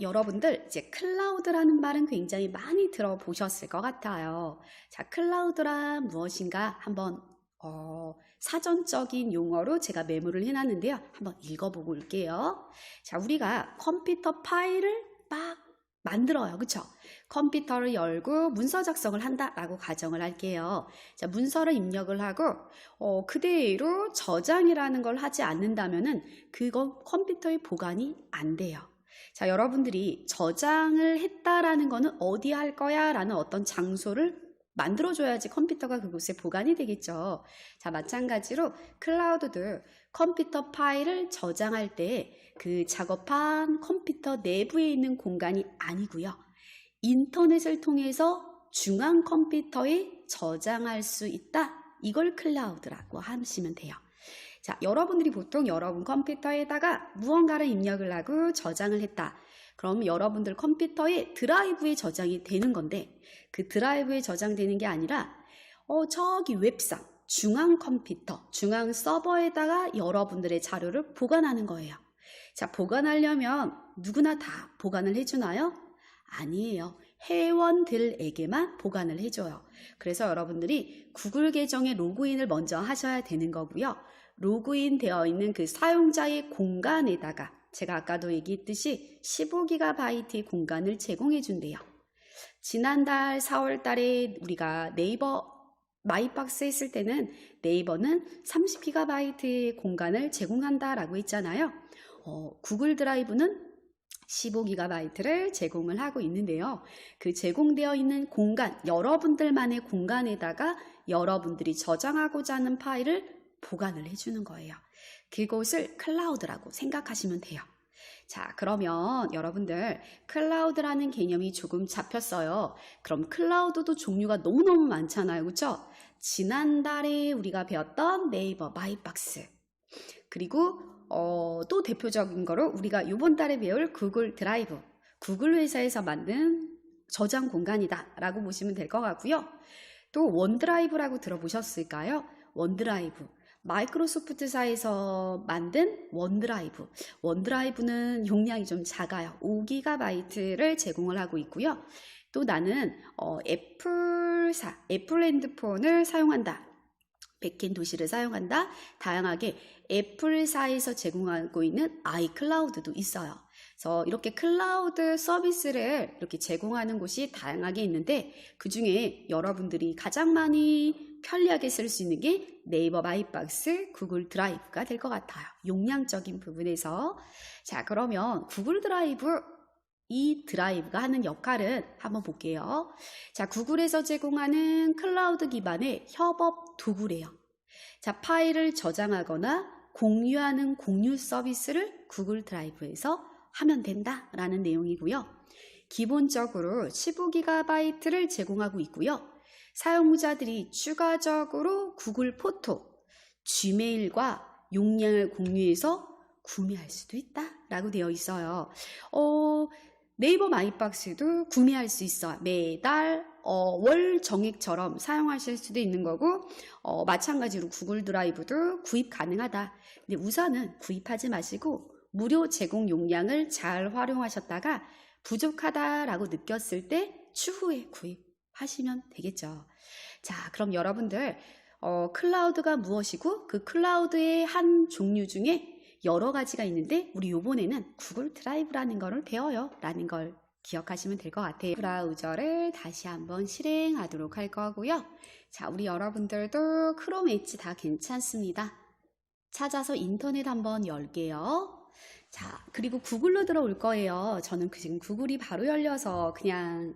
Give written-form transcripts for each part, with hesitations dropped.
여러분들 이제 클라우드라는 말은 굉장히 많이 들어보셨을 것 같아요. 자, 클라우드란 무엇인가 한번 사전적인 용어로 제가 메모를 해놨는데요. 한번 읽어보고 올게요. 자, 우리가 컴퓨터 파일을 막 만들어요. 그쵸? 컴퓨터를 열고 문서 작성을 한다라고 가정을 할게요. 자, 문서를 입력을 하고 그대로 저장이라는 걸 하지 않는다면은 그거 컴퓨터에 보관이 안 돼요. 자, 여러분들이 저장을 했다라는 거는 어디 할 거야? 라는 어떤 장소를 만들어줘야지 컴퓨터가 그곳에 보관이 되겠죠. 자, 마찬가지로 클라우드도 컴퓨터 파일을 저장할 때 그 작업한 컴퓨터 내부에 있는 공간이 아니고요. 인터넷을 통해서 중앙 컴퓨터에 저장할 수 있다. 이걸 클라우드라고 하시면 돼요. 자, 여러분들이 보통 여러분 컴퓨터에다가 무언가를 입력을 하고 저장을 했다. 그럼 여러분들 컴퓨터에 드라이브에 저장이 되는 건데 그 드라이브에 저장되는 게 아니라 저기 웹상, 중앙 컴퓨터, 중앙 서버에다가 여러분들의 자료를 보관하는 거예요. 자, 보관하려면 누구나 다 보관을 해주나요? 아니에요. 회원들에게만 보관을 해줘요. 그래서 여러분들이 구글 계정에 로그인을 먼저 하셔야 되는 거고요. 로그인 되어 있는 그 사용자의 공간에다가 제가 아까도 얘기했듯이 15GB의 공간을 제공해 준대요. 지난달 4월 달에 우리가 네이버 마이박스 했을 때는 네이버는 30GB의 공간을 제공한다라고 했잖아요. 구글 드라이브는 15GB를 제공을 하고 있는데요. 그 제공되어 있는 공간, 여러분들만의 공간에다가 여러분들이 저장하고자 하는 파일을 보관을 해주는 거예요. 그곳을 클라우드라고 생각하시면 돼요. 자, 그러면 여러분들 클라우드라는 개념이 조금 잡혔어요. 그럼 클라우드도 종류가 너무너무 많잖아요. 그렇죠? 지난달에 우리가 배웠던 네이버 마이박스, 그리고 또 대표적인 거로 우리가 이번 달에 배울 구글 드라이브, 구글 회사에서 만든 저장 공간이다 라고 보시면 될 것 같고요. 또 원드라이브라고 들어보셨을까요? 원드라이브, 마이크로소프트사에서 만든 원드라이브. 원드라이브는 용량이 좀 작아요. 5GB를 제공을 하고 있고요. 또 나는 애플 핸드폰을 사용한다. 백end 도시를 사용한다. 다양하게 애플사에서 제공하고 있는 아이클라우드도 있어요. 그래서 이렇게 클라우드 서비스를 이렇게 제공하는 곳이 다양하게 있는데 그 중에 여러분들이 가장 많이 편리하게 쓸 수 있는 게 네이버 마이박스, 구글 드라이브가 될 것 같아요. 용량적인 부분에서. 자, 그러면 구글 드라이브, 이 드라이브가 하는 역할은 한번 볼게요. 자, 구글에서 제공하는 클라우드 기반의 협업 도구래요. 자, 파일을 저장하거나 공유하는 공유 서비스를 구글 드라이브에서 하면 된다라는 내용이고요. 기본적으로 15GB를 제공하고 있고요. 사용자들이 추가적으로 구글 포토, 지메일과 용량을 공유해서 구매할 수도 있다라고 되어 있어요. 네이버 마이박스도 구매할 수 있어요. 매달 월 정액처럼 사용하실 수도 있는 거고 마찬가지로 구글 드라이브도 구입 가능하다. 근데 우선은 구입하지 마시고 무료 제공 용량을 잘 활용하셨다가 부족하다라고 느꼈을 때 추후에 구입하시면 되겠죠. 자, 그럼 여러분들 클라우드가 무엇이고 그 클라우드의 한 종류 중에 여러 가지가 있는데 우리 요번에는 구글 드라이브라는 거를 배워요 라는 걸 기억하시면 될 것 같아요. 브라우저를 다시 한번 실행하도록 할 거고요. 자, 우리 여러분들도 크롬 엣지 다 괜찮습니다. 찾아서 인터넷 한번 열게요. 자, 그리고 구글로 들어올 거예요. 저는 지금 구글이 바로 열려서 그냥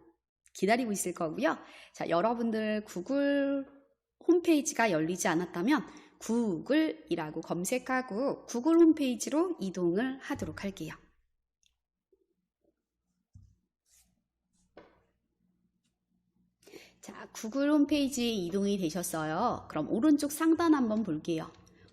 기다리고 있을 거고요. 자, 여러분들 구글 홈페이지가 열리지 않았다면 구글이라고 검색하고 구글 홈페이지로 이동을 하도록 할게요. 자, 구글 홈페이지에 이동이 되셨어요. 그럼 오른쪽 상단 한번 볼게요.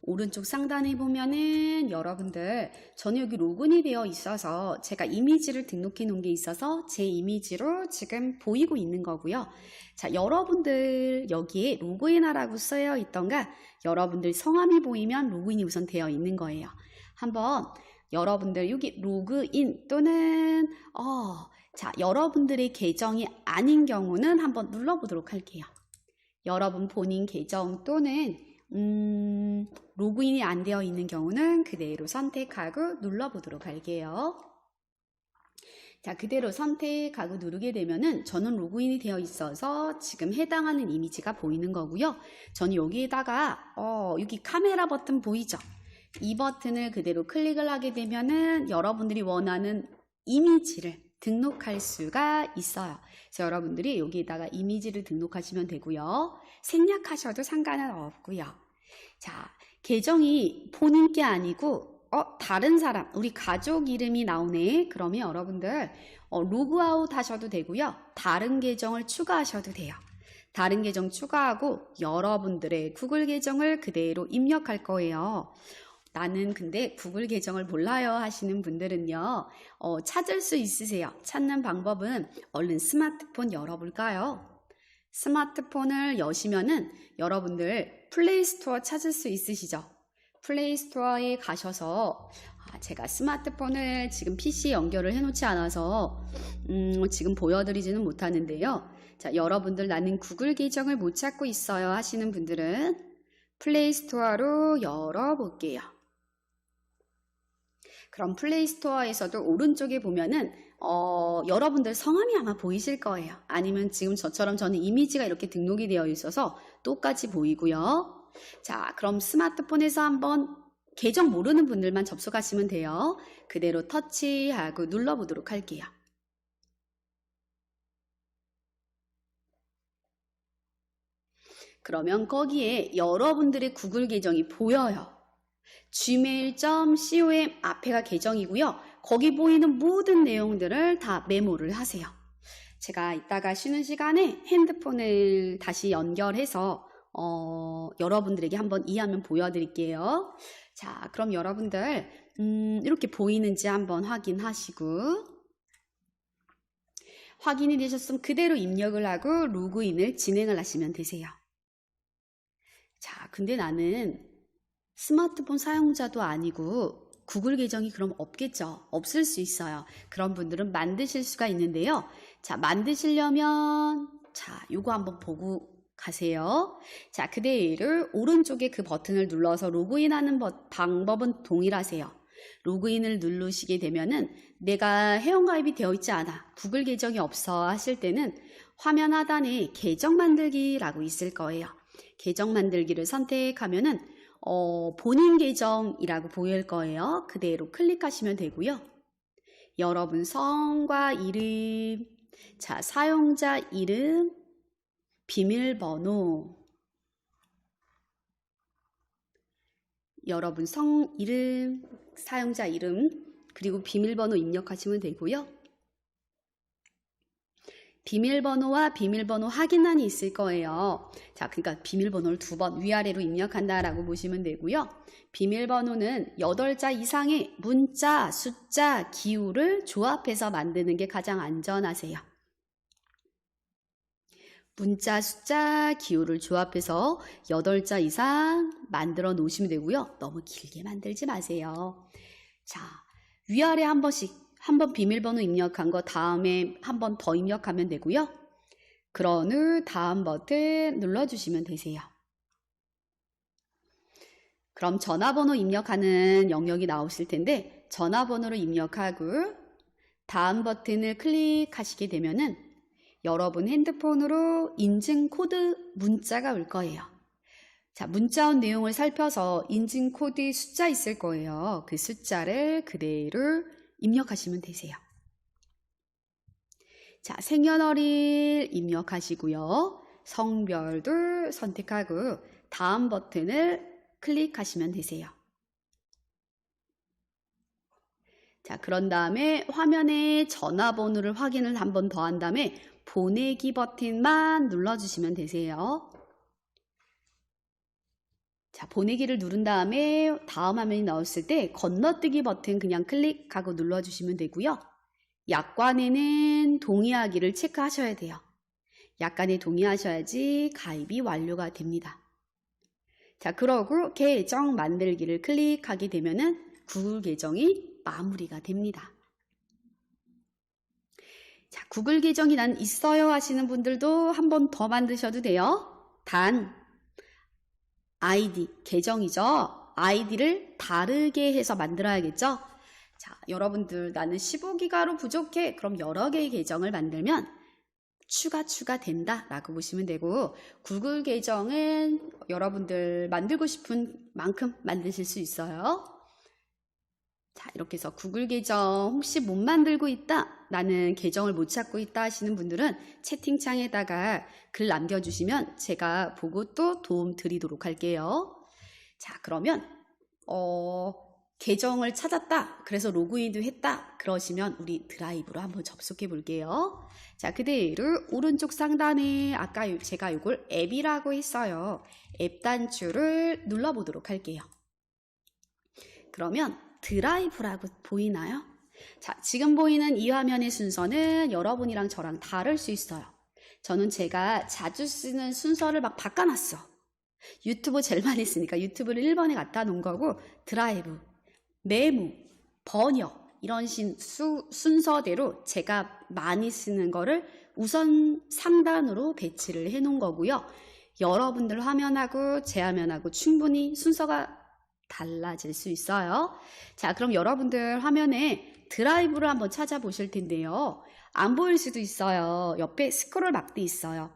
오른쪽 상단에 보면은 여러분들 저는 여기 로그인이 되어 있어서 제가 이미지를 등록해 놓은 게 있어서 제 이미지로 지금 보이고 있는 거고요. 자, 여러분들 여기에 로그인하라고 쓰여 있던가 여러분들 성함이 보이면 로그인이 우선 되어 있는 거예요. 한번 여러분들 여기 로그인 또는 자, 여러분들의 계정이 아닌 경우는 한번 눌러보도록 할게요. 여러분 본인 계정 또는 로그인이 안 되어 있는 경우는 그대로 선택하고 눌러보도록 할게요. 자, 그대로 선택하고 누르게 되면은 저는 로그인이 되어 있어서 지금 해당하는 이미지가 보이는 거고요. 저는 여기에다가 여기 카메라 버튼 보이죠? 이 버튼을 그대로 클릭을 하게 되면은 여러분들이 원하는 이미지를 등록할 수가 있어요. 그래서 여러분들이 여기에다가 이미지를 등록하시면 되고요. 생략하셔도 상관은 없고요. 자, 계정이 본인 게 아니고 다른 사람, 우리 가족 이름이 나오네. 그러면 여러분들 로그아웃 하셔도 되고요. 다른 계정을 추가하셔도 돼요. 다른 계정 추가하고 여러분들의 구글 계정을 그대로 입력할 거예요. 나는 근데 구글 계정을 몰라요 하시는 분들은요. 찾을 수 있으세요. 찾는 방법은 얼른 스마트폰 열어볼까요? 스마트폰을 여시면은 여러분들 플레이스토어 찾을 수 있으시죠? 플레이스토어에 가셔서 제가 스마트폰을 지금 PC에 연결을 해놓지 않아서 지금 보여드리지는 못하는데요. 자, 여러분들 나는 구글 계정을 못 찾고 있어요 하시는 분들은 플레이스토어로 열어볼게요. 그럼 플레이스토어에서도 오른쪽에 보면은 여러분들 성함이 아마 보이실 거예요. 아니면 지금 저처럼 저는 이미지가 이렇게 등록이 되어 있어서 똑같이 보이고요. 자, 그럼 스마트폰에서 한번 계정 모르는 분들만 접속하시면 돼요. 그대로 터치하고 눌러보도록 할게요. 그러면 거기에 여러분들의 구글 계정이 보여요. gmail.com 앞에가 계정이고요. 거기 보이는 모든 내용들을 다 메모를 하세요. 제가 이따가 쉬는 시간에 핸드폰을 다시 연결해서 여러분들에게 한번 이 화면 보여드릴게요. 자, 그럼 여러분들 이렇게 보이는지 한번 확인하시고 확인이 되셨으면 그대로 입력을 하고 로그인을 진행을 하시면 되세요. 자, 근데 나는 스마트폰 사용자도 아니고 구글 계정이 그럼 없겠죠? 없을 수 있어요. 그런 분들은 만드실 수가 있는데요. 자, 만드시려면 요거 한번 보고 가세요. 자, 그대로 오른쪽에 그 버튼을 눌러서 로그인하는 방법은 동일하세요. 로그인을 누르시게 되면은 내가 회원가입이 되어 있지 않아, 구글 계정이 없어 하실 때는 화면 하단에 계정 만들기라고 있을 거예요. 계정 만들기를 선택하면은 본인 계정이라고 보일 거예요. 그대로 클릭하시면 되고요. 여러분 성과 이름, 자, 사용자 이름, 비밀번호, 여러분 성 이름, 사용자 이름, 그리고 비밀번호 입력하시면 되고요. 비밀번호와 비밀번호 확인란이 있을 거예요. 자, 그러니까 비밀번호를 2번 위아래로 입력한다라고 보시면 되고요. 비밀번호는 8자 이상의 문자, 숫자, 기호를 조합해서 만드는 게 가장 안전하세요. 문자, 숫자, 기호를 조합해서 8자 이상 만들어 놓으시면 되고요. 너무 길게 만들지 마세요. 자, 위아래 한 번씩, 한 번 비밀번호 입력한 거 다음에 한 번 더 입력하면 되고요. 그런 후 다음 버튼 눌러주시면 되세요. 그럼 전화번호 입력하는 영역이 나오실 텐데 전화번호를 입력하고 다음 버튼을 클릭하시게 되면은 여러분 핸드폰으로 인증 코드 문자가 올 거예요. 자, 문자 온 내용을 살펴서 인증 코드 숫자 있을 거예요. 그 숫자를 그대로 입력하시면 되세요. 자, 생년월일 입력하시고요. 성별도 선택하고 다음 버튼을 클릭하시면 되세요. 자, 그런 다음에 화면에 전화번호를 확인을 한 번 더 한 다음에 보내기 버튼만 눌러주시면 되세요. 자, 보내기를 누른 다음에 다음 화면이 나왔을 때 건너뛰기 버튼 그냥 클릭하고 눌러주시면 되고요. 약관에는 동의하기를 체크하셔야 돼요. 약관에 동의하셔야지 가입이 완료가 됩니다. 자, 그러고 계정 만들기를 클릭하게 되면은 구글 계정이 마무리가 됩니다. 자, 구글 계정이 난 있어요 하시는 분들도 한 번 더 만드셔도 돼요. 단 아이디, 계정이죠. 아이디를 다르게 해서 만들어야겠죠. 자, 여러분들 나는 15기가로 부족해. 그럼 여러 개의 계정을 만들면 추가된다 라고 보시면 되고, 구글 계정은 여러분들 만들고 싶은 만큼 만드실 수 있어요. 자, 이렇게 해서 구글 계정 혹시 못 만들고 있다, 나는 계정을 못 찾고 있다 하시는 분들은 채팅창에다가 글 남겨주시면 제가 보고 또 도움 드리도록 할게요. 자, 그러면 계정을 찾았다, 그래서 로그인도 했다 그러시면 우리 드라이브로 한번 접속해 볼게요. 자, 그대로 오른쪽 상단에 아까 제가 이걸 앱이라고 했어요. 앱 단추를 눌러보도록 할게요. 그러면 드라이브라고 보이나요? 자, 지금 보이는 이 화면의 순서는 여러분이랑 저랑 다를 수 있어요. 저는 제가 자주 쓰는 순서를 막 바꿔놨어. 유튜브 제일 많이 쓰니까 유튜브를 1번에 갖다 놓은 거고, 드라이브, 메모, 번역 이런 순서대로 제가 많이 쓰는 거를 우선 상단으로 배치를 해 놓은 거고요. 여러분들 화면하고 제 화면하고 충분히 순서가 달라질 수 있어요. 자, 그럼 여러분들 화면에 드라이브를 한번 찾아보실 텐데요. 안 보일 수도 있어요. 옆에 스크롤 바도 있어요.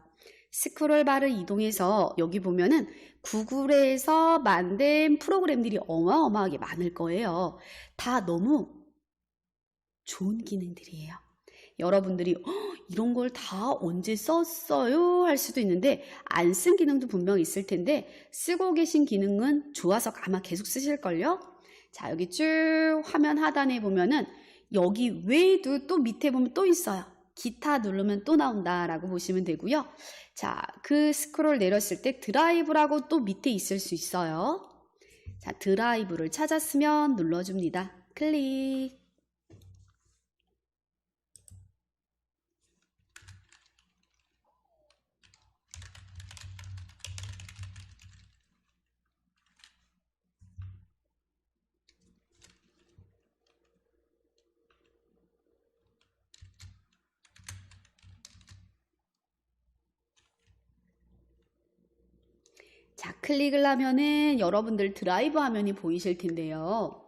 스크롤 바를 이동해서 여기 보면은 구글에서 만든 프로그램들이 어마어마하게 많을 거예요. 다 너무 좋은 기능들이에요. 여러분들이 이런 걸 다 언제 썼어요 할 수도 있는데, 안 쓴 기능도 분명히 있을 텐데 쓰고 계신 기능은 좋아서 아마 계속 쓰실걸요. 자, 여기 쭉 화면 하단에 보면은 여기 외에도 또 밑에 보면 또 있어요. 기타 누르면 또 나온다 라고 보시면 되고요. 자, 그 스크롤 내렸을 때 드라이브라고 또 밑에 있을 수 있어요. 자, 드라이브를 찾았으면 눌러줍니다. 클릭. 자, 클릭을 하면은 여러분들 드라이브 화면이 보이실 텐데요.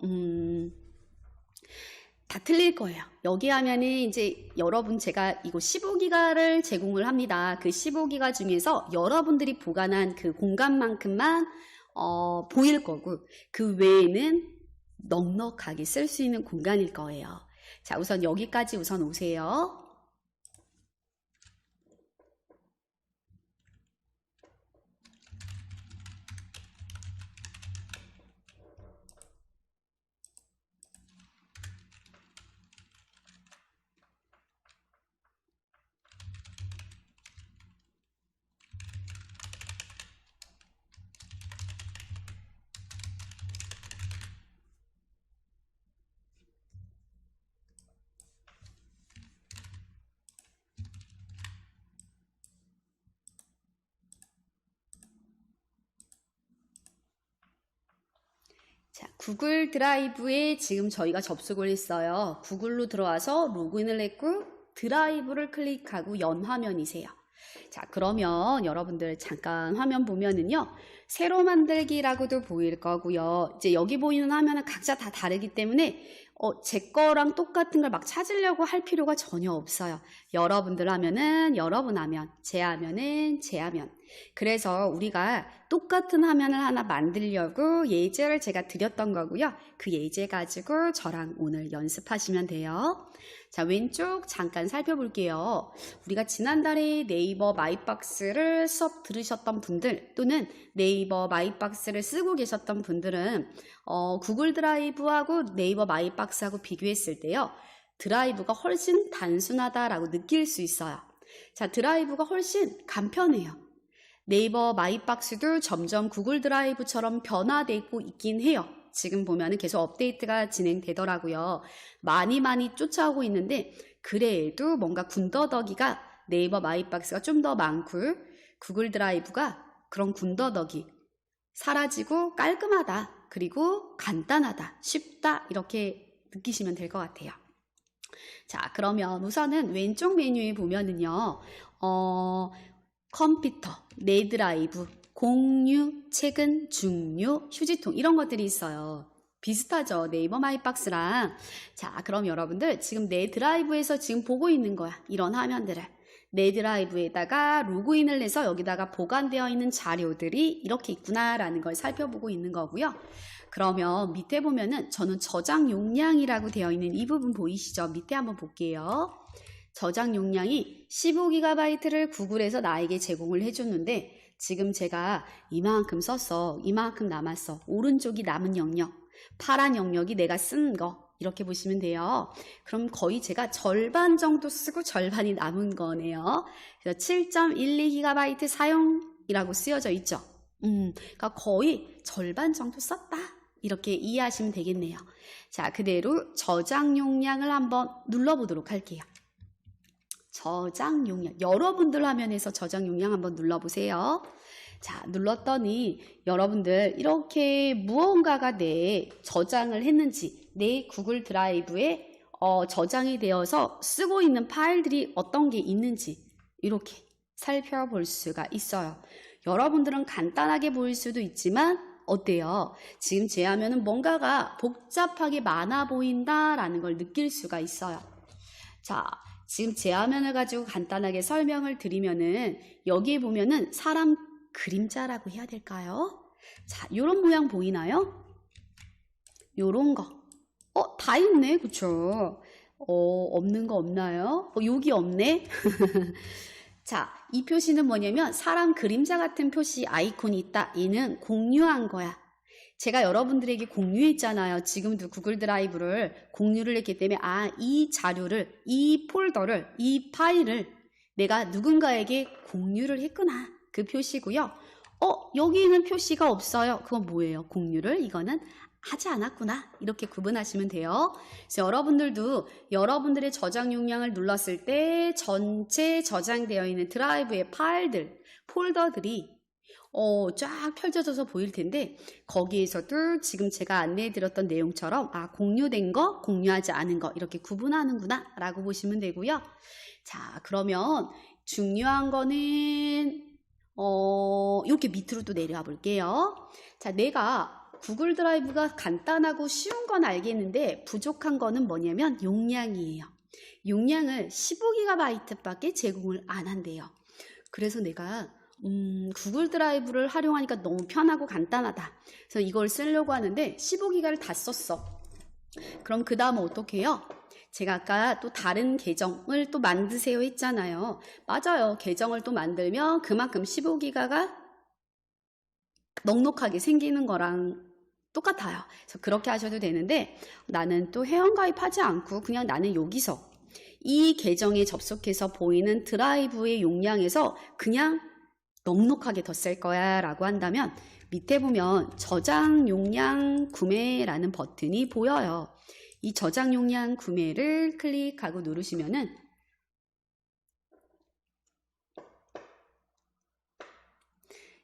다 틀릴 거예요. 여기 하면은 이제 여러분 제가 이거 15기가를 제공을 합니다. 그 15기가 중에서 여러분들이 보관한 그 공간만큼만 보일 거고, 그 외에는 넉넉하게 쓸 수 있는 공간일 거예요. 자, 우선 여기까지 우선 오세요. 자, 구글 드라이브에 지금 저희가 접속을 했어요. 구글로 들어와서 로그인을 했고 드라이브를 클릭하고 연 화면이세요. 자, 그러면 여러분들 잠깐 화면 보면은요, 새로 만들기라고도 보일 거고요. 이제 여기 보이는 화면은 각자 다 다르기 때문에 제 거랑 똑같은 걸 막 찾으려고 할 필요가 전혀 없어요. 여러분들 화면은 여러분 화면, 제 화면은 제 화면. 그래서 우리가 똑같은 화면을 하나 만들려고 예제를 제가 드렸던 거고요. 그 예제 가지고 저랑 오늘 연습하시면 돼요. 자, 왼쪽 잠깐 살펴볼게요. 우리가 지난달에 네이버 마이박스를 수업 들으셨던 분들, 또는 네이버 마이박스를 쓰고 계셨던 분들은 구글 드라이브하고 네이버 마이박스하고 비교했을 때요, 드라이브가 훨씬 단순하다라고 느낄 수 있어요. 자, 드라이브가 훨씬 간편해요. 네이버 마이박스도 점점 구글 드라이브처럼 변화되고 있긴 해요. 지금 보면은 계속 업데이트가 진행되더라고요. 많이 쫓아오고 있는데, 그래도 뭔가 군더더기가 네이버 마이박스가 좀 더 많고, 구글 드라이브가 그런 군더더기 사라지고 깔끔하다, 그리고 간단하다, 쉽다, 이렇게 느끼시면 될 것 같아요. 자, 그러면 우선은 왼쪽 메뉴에 보면은요, 컴퓨터, 내 드라이브, 공유, 최근, 중류, 휴지통 이런 것들이 있어요. 비슷하죠? 네이버 마이박스랑. 자, 그럼 여러분들 지금 내 드라이브에서 지금 보고 있는 거야. 이런 화면들을. 내 드라이브에다가 로그인을 해서 여기다가 보관되어 있는 자료들이 이렇게 있구나라는 걸 살펴보고 있는 거고요. 그러면 밑에 보면은 저는 저장 용량이라고 되어 있는 이 부분 보이시죠? 밑에 한번 볼게요. 저장 용량이 15GB를 구글에서 나에게 제공을 해줬는데 지금 제가 이만큼 썼어. 이만큼 남았어. 오른쪽이 남은 영역, 파란 영역이 내가 쓴 거. 이렇게 보시면 돼요. 그럼 거의 제가 절반 정도 쓰고 절반이 남은 거네요. 그래서 7.12GB 사용이라고 쓰여져 있죠. 그러니까 거의 절반 정도 썼다. 이렇게 이해하시면 되겠네요. 자, 그대로 저장 용량을 한번 눌러보도록 할게요. 저장 용량. 여러분들 화면에서 저장 용량 한번 눌러보세요. 자, 눌렀더니 여러분들 이렇게 무언가가 내 저장을 했는지 내 구글 드라이브에 저장이 되어서 쓰고 있는 파일들이 어떤 게 있는지 이렇게 살펴볼 수가 있어요. 여러분들은 간단하게 보일 수도 있지만 어때요? 지금 제 화면은 뭔가가 복잡하게 많아 보인다라는 걸 느낄 수가 있어요. 자, 지금 제 화면을 가지고 간단하게 설명을 드리면은 여기에 보면은 사람 그림자라고 해야 될까요? 자, 요런 모양 보이나요? 요런 거. 다 있네. 그쵸? 없는 거 없나요? 여기 없네. 자, 이 표시는 뭐냐면 사람 그림자 같은 표시 아이콘이 있다. 얘는 공유한 거야. 제가 여러분들에게 공유했잖아요. 지금도 구글 드라이브를 공유를 했기 때문에 이 자료를, 이 폴더를, 이 파일을 내가 누군가에게 공유를 했구나. 그 표시고요. 여기는 표시가 없어요. 그건 뭐예요? 공유를 이거는 하지 않았구나. 이렇게 구분하시면 돼요. 그래서 여러분들도 여러분들의 저장 용량을 눌렀을 때 전체 저장되어 있는 드라이브의 파일들, 폴더들이 쫙 펼쳐져서 보일 텐데 거기에서도 지금 제가 안내해드렸던 내용처럼 공유된 거, 공유하지 않은 거 이렇게 구분하는구나 라고 보시면 되고요. 자, 그러면 중요한 거는 이렇게 밑으로 또 내려와 볼게요. 자, 내가 구글 드라이브가 간단하고 쉬운 건 알겠는데 부족한 거는 뭐냐면 용량이에요. 용량을 15GB밖에 제공을 안 한대요. 그래서 내가 구글 드라이브를 활용하니까 너무 편하고 간단하다. 그래서 이걸 쓰려고 하는데 15GB를 다 썼어. 그럼 그 다음은 어떻게 해요? 제가 아까 또 다른 계정을 또 만드세요 했잖아요. 맞아요. 계정을 또 만들면 그만큼 15GB가 넉넉하게 생기는 거랑 똑같아요. 그래서 그렇게 하셔도 되는데 나는 또 회원가입하지 않고 그냥 나는 여기서 이 계정에 접속해서 보이는 드라이브의 용량에서 그냥 넉넉하게 더 쓸 거야 라고 한다면 밑에 보면 저장 용량 구매라는 버튼이 보여요. 이 저장 용량 구매를 클릭하고 누르시면은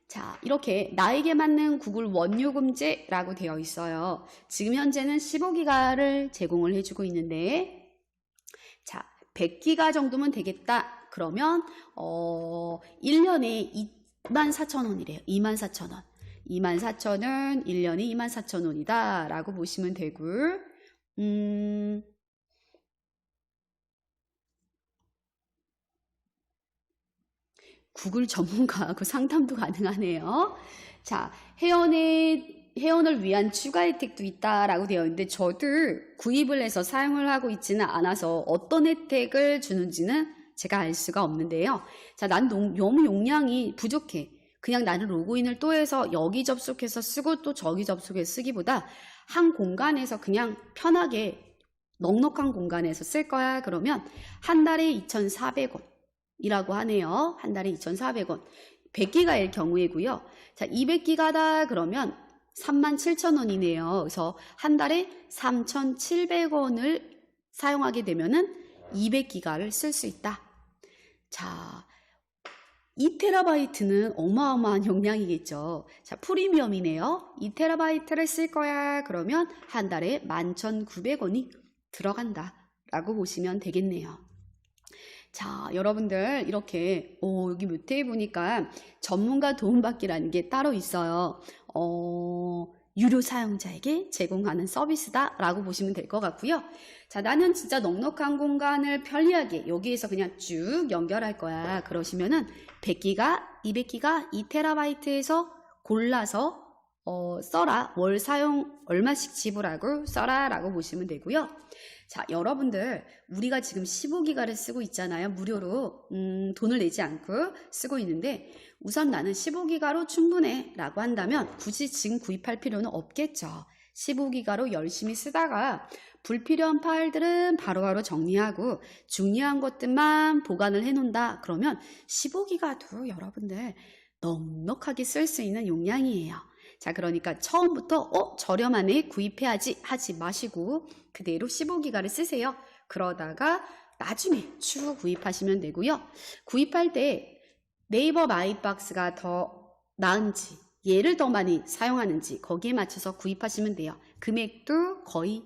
자, 이렇게 나에게 맞는 구글 원요금제라고 되어 있어요. 지금 현재는 15GB를 제공을 해주고 있는데 자, 100GB 정도면 되겠다. 그러면 1년에 24,000원이래요. 24,000원. 24,000원, 1년에 24,000원이다 라고 보시면 되고 구글 전문가하고 상담도 가능하네요. 자, 회원을 위한 추가 혜택도 있다라고 되어 있는데 저도 구입을 해서 사용을 하고 있지는 않아서 어떤 혜택을 주는지는 제가 알 수가 없는데요. 자, 난 너무 용량이 부족해. 그냥 나는 로그인을 또 해서 여기 접속해서 쓰고 또 저기 접속해서 쓰기보다 한 공간에서 그냥 편하게 넉넉한 공간에서 쓸 거야. 그러면 한 달에 2,400원. 이라고 하네요. 한 달에 2,400원. 100GB일 경우에고요. 자, 200GB다 그러면 37,000원이네요. 그래서 한 달에 3,700원을 사용하게 되면은 200GB를 쓸 수 있다. 자, 2TB는 어마어마한 용량이겠죠. 자, 프리미엄이네요. 2TB를 쓸 거야. 그러면 한 달에 11,900원이 들어간다 라고 보시면 되겠네요. 자, 여러분들 이렇게 여기 밑에 보니까 전문가 도움받기라는 게 따로 있어요. 유료 사용자에게 제공하는 서비스다 라고 보시면 될 것 같고요. 자, 나는 진짜 넉넉한 공간을 편리하게 여기에서 그냥 쭉 연결할 거야. 그러시면은 100기가, 200기가, 2TB에서 골라서 써라. 월 사용 얼마씩 지불하고 써라 라고 보시면 되고요. 자, 여러분들 우리가 지금 15기가를 쓰고 있잖아요. 무료로 돈을 내지 않고 쓰고 있는데 우선 나는 15기가로 충분해 라고 한다면 굳이 지금 구입할 필요는 없겠죠. 15기가로 열심히 쓰다가 불필요한 파일들은 바로바로 정리하고 중요한 것들만 보관을 해놓는다. 그러면 15기가도 여러분들 넉넉하게 쓸 수 있는 용량이에요. 자, 그러니까 처음부터 저렴하네 구입해야지 하지 마시고 그대로 15기가를 쓰세요. 그러다가 나중에 쭉 구입하시면 되고요. 구입할 때 네이버 마이박스가 더 나은지 얘를 더 많이 사용하는지 거기에 맞춰서 구입하시면 돼요. 금액도 거의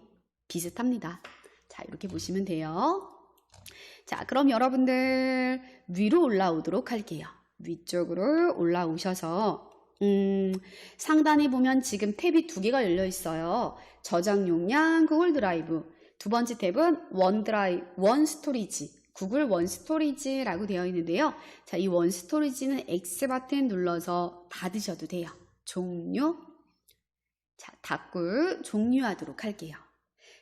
비슷합니다. 자, 이렇게 보시면 돼요. 자, 그럼 여러분들 위로 올라오도록 할게요. 위쪽으로 올라오셔서 상단에 보면 지금 탭이 2개가 열려 있어요. 저장 용량 구글 드라이브. 두 번째 탭은 원 스토리지. 구글 원 스토리지라고 되어 있는데요. 자, 이 원 스토리지는 X 버튼 눌러서 닫으셔도 돼요. 종료. 자, 닫고 종료하도록 할게요.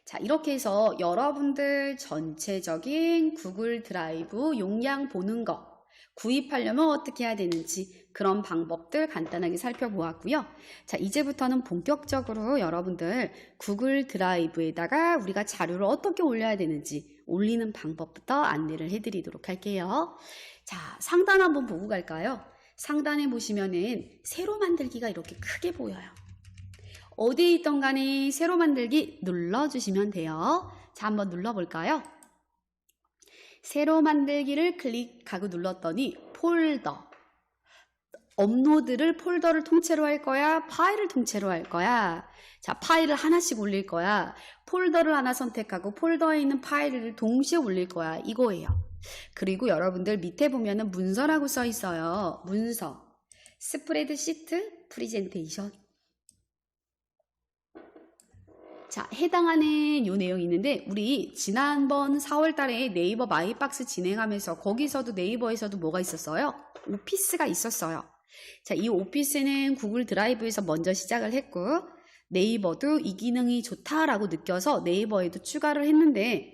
자, 이렇게 해서 여러분들 전체적인 구글 드라이브 용량 보는 거 구입하려면 어떻게 해야 되는지 그런 방법들 간단하게 살펴보았고요. 자, 이제부터는 본격적으로 여러분들 구글 드라이브에다가 우리가 자료를 어떻게 올려야 되는지 올리는 방법부터 안내를 해드리도록 할게요. 자, 상단 한번 보고 갈까요? 상단에 보시면은 새로 만들기가 이렇게 크게 보여요. 어디에 있던 간에 새로 만들기 눌러주시면 돼요. 자, 한번 눌러볼까요? 새로 만들기를 클릭하고 눌렀더니 폴더. 업로드를 폴더를 통째로 할 거야? 파일을 통째로 할 거야? 자, 파일을 하나씩 올릴 거야? 폴더를 하나 선택하고 폴더에 있는 파일을 동시에 올릴 거야? 이거예요. 그리고 여러분들 밑에 보면은 문서라고 써 있어요. 문서. 스프레드시트, 프리젠테이션. 자, 해당하는 요 내용이 있는데 우리 지난번 4월 달에 네이버 마이박스 진행하면서 거기서도 네이버에서도 뭐가 있었어요? 오피스가 있었어요. 자, 이 오피스는 구글 드라이브에서 먼저 시작을 했고 네이버도 이 기능이 좋다라고 느껴서 네이버에도 추가를 했는데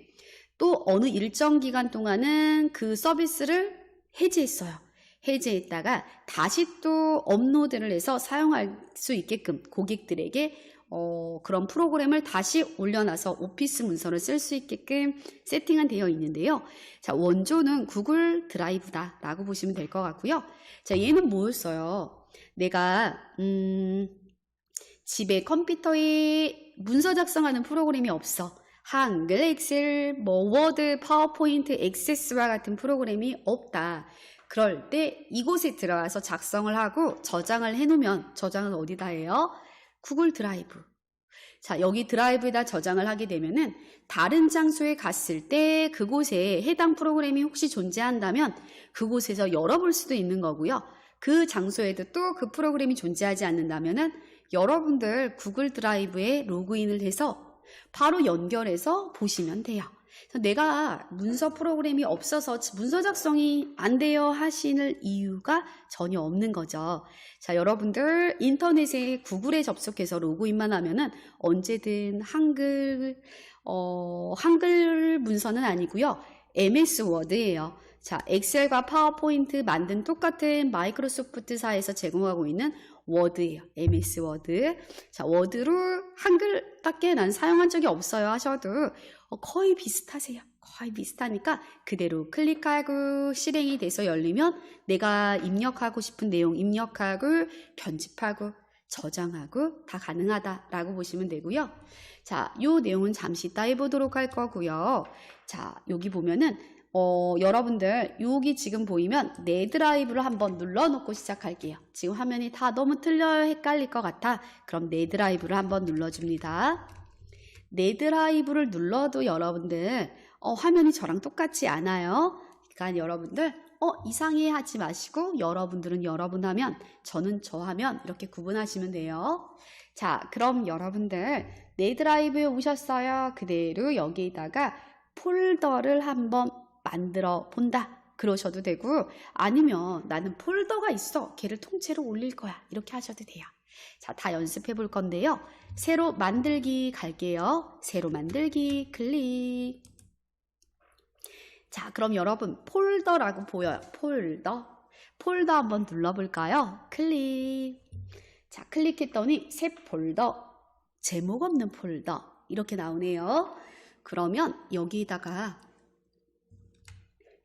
또 어느 일정 기간 동안은 그 서비스를 해지했어요. 해지했다가 다시 또 업로드를 해서 사용할 수 있게끔 고객들에게 그런 프로그램을 다시 올려놔서 오피스 문서를 쓸 수 있게끔 세팅은 되어 있는데요. 자, 원조는 구글 드라이브다 라고 보시면 될 것 같고요. 자, 얘는 뭐였어요? 내가 집에 컴퓨터에 문서 작성하는 프로그램이 없어. 한글, 엑셀, 워드, 파워포인트, 액세스와 같은 프로그램이 없다. 그럴 때 이곳에 들어가서 작성을 하고 저장을 해놓으면 저장은 어디다 해요? 구글 드라이브. 자, 여기 드라이브에다 저장을 하게 되면은 다른 장소에 갔을 때 그곳에 해당 프로그램이 혹시 존재한다면 그곳에서 열어볼 수도 있는 거고요. 그 장소에도 또 그 프로그램이 존재하지 않는다면은 여러분들 구글 드라이브에 로그인을 해서 바로 연결해서 보시면 돼요. 그래서 내가 문서 프로그램이 없어서 문서 작성이 안 돼요 하시는 이유가 전혀 없는 거죠. 자, 여러분들 인터넷에 구글에 접속해서 로그인만 하면은 언제든 한글 문서는 아니고요. MS 워드예요. 자, 엑셀과 파워포인트 만든 똑같은 마이크로소프트사에서 제공하고 있는 워드예요. MS 워드. 자, 워드로 한글밖에 난 사용한 적이 없어요 하셔도 거의 비슷하세요. 거의 비슷하니까 그대로 클릭하고 실행이 돼서 열리면 내가 입력하고 싶은 내용 입력하고 편집하고 저장하고 다 가능하다라고 보시면 되고요. 자, 요 내용은 잠시 이따 해보도록 할 거고요. 자, 여기 보면은 여러분들 여기 지금 보이면 내 드라이브를 한번 눌러놓고 시작할게요. 지금 화면이 다 너무 틀려요. 헷갈릴 것 같아. 그럼 내 드라이브를 한번 눌러줍니다. 내 드라이브를 눌러도 여러분들 화면이 저랑 똑같지 않아요. 그러니까 여러분들 이상해 하지 마시고 여러분들은 여러분 화면, 저는 저 화면 이렇게 구분하시면 돼요. 자, 그럼 여러분들 내 드라이브에 오셨어요. 그대로 여기에다가 폴더를 한번 만들어 본다. 그러셔도 되고 아니면 나는 폴더가 있어. 걔를 통째로 올릴 거야. 이렇게 하셔도 돼요. 자, 다 연습해 볼 건데요. 새로 만들기 갈게요. 새로 만들기 클릭. 자, 그럼 여러분 폴더라고 보여요. 폴더 한번 눌러볼까요? 클릭. 자, 클릭했더니 새 폴더, 제목 없는 폴더 이렇게 나오네요. 그러면 여기다가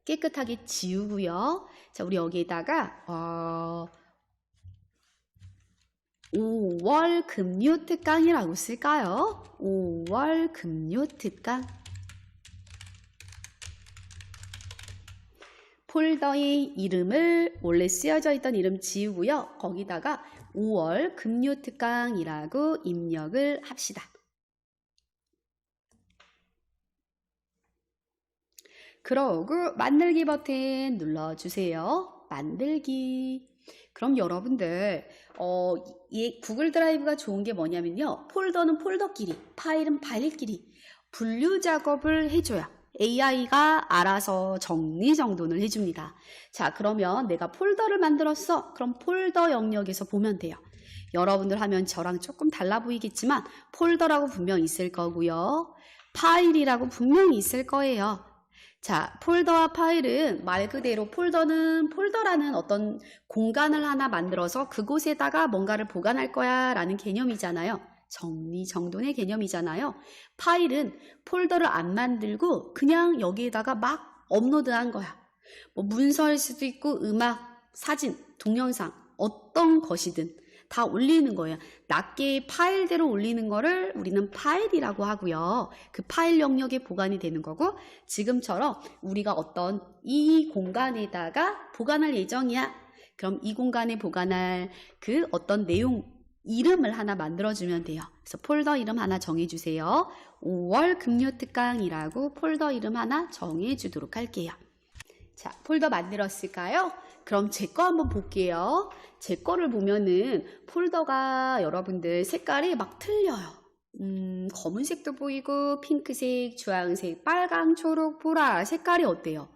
깨끗하게 지우고요. 자, 우리 여기에다가 5월 금요 특강이라고 쓸까요? 5월 금요 특강. 폴더의 이름을 원래 쓰여져 있던 이름 지우고요. 거기다가 5월 금요 특강이라고 입력을 합시다. 그러고 만들기 버튼 눌러주세요. 만들기. 그럼 여러분들 이 구글 드라이브가 좋은 게 뭐냐면요. 폴더는 폴더끼리, 파일은 파일끼리 분류 작업을 해줘요. AI가 알아서 정리정돈을 해줍니다. 자, 그러면 내가 폴더를 만들었어. 그럼 폴더 영역에서 보면 돼요. 여러분들 하면 저랑 조금 달라 보이겠지만 폴더라고 분명 있을 거고요. 파일이라고 분명히 있을 거예요. 자, 폴더와 파일은 말 그대로 폴더는 폴더라는 어떤 공간을 하나 만들어서 그곳에다가 뭔가를 보관할 거야 라는 개념이잖아요. 정리정돈의 개념이잖아요. 파일은 폴더를 안 만들고 그냥 여기에다가 막 업로드한 거야. 뭐 문서일 수도 있고 음악, 사진, 동영상 어떤 것이든 다 올리는 거예요. 낱개의 파일대로 올리는 거를 우리는 파일이라고 하고요. 그 파일 영역에 보관이 되는 거고 지금처럼 우리가 어떤 이 공간에다가 보관할 예정이야. 그럼 이 공간에 보관할 그 어떤 내용 이름을 하나 만들어주면 돼요. 그래서 폴더 이름 하나 정해주세요. 5월 금요 특강이라고 폴더 이름 하나 정해주도록 할게요. 자, 폴더 만들었을까요? 그럼 제 거 한번 볼게요. 제 거를 보면은 폴더가 여러분들 색깔이 막 틀려요. 검은색도 보이고 핑크색, 주황색, 빨강, 초록, 보라 색깔이 어때요?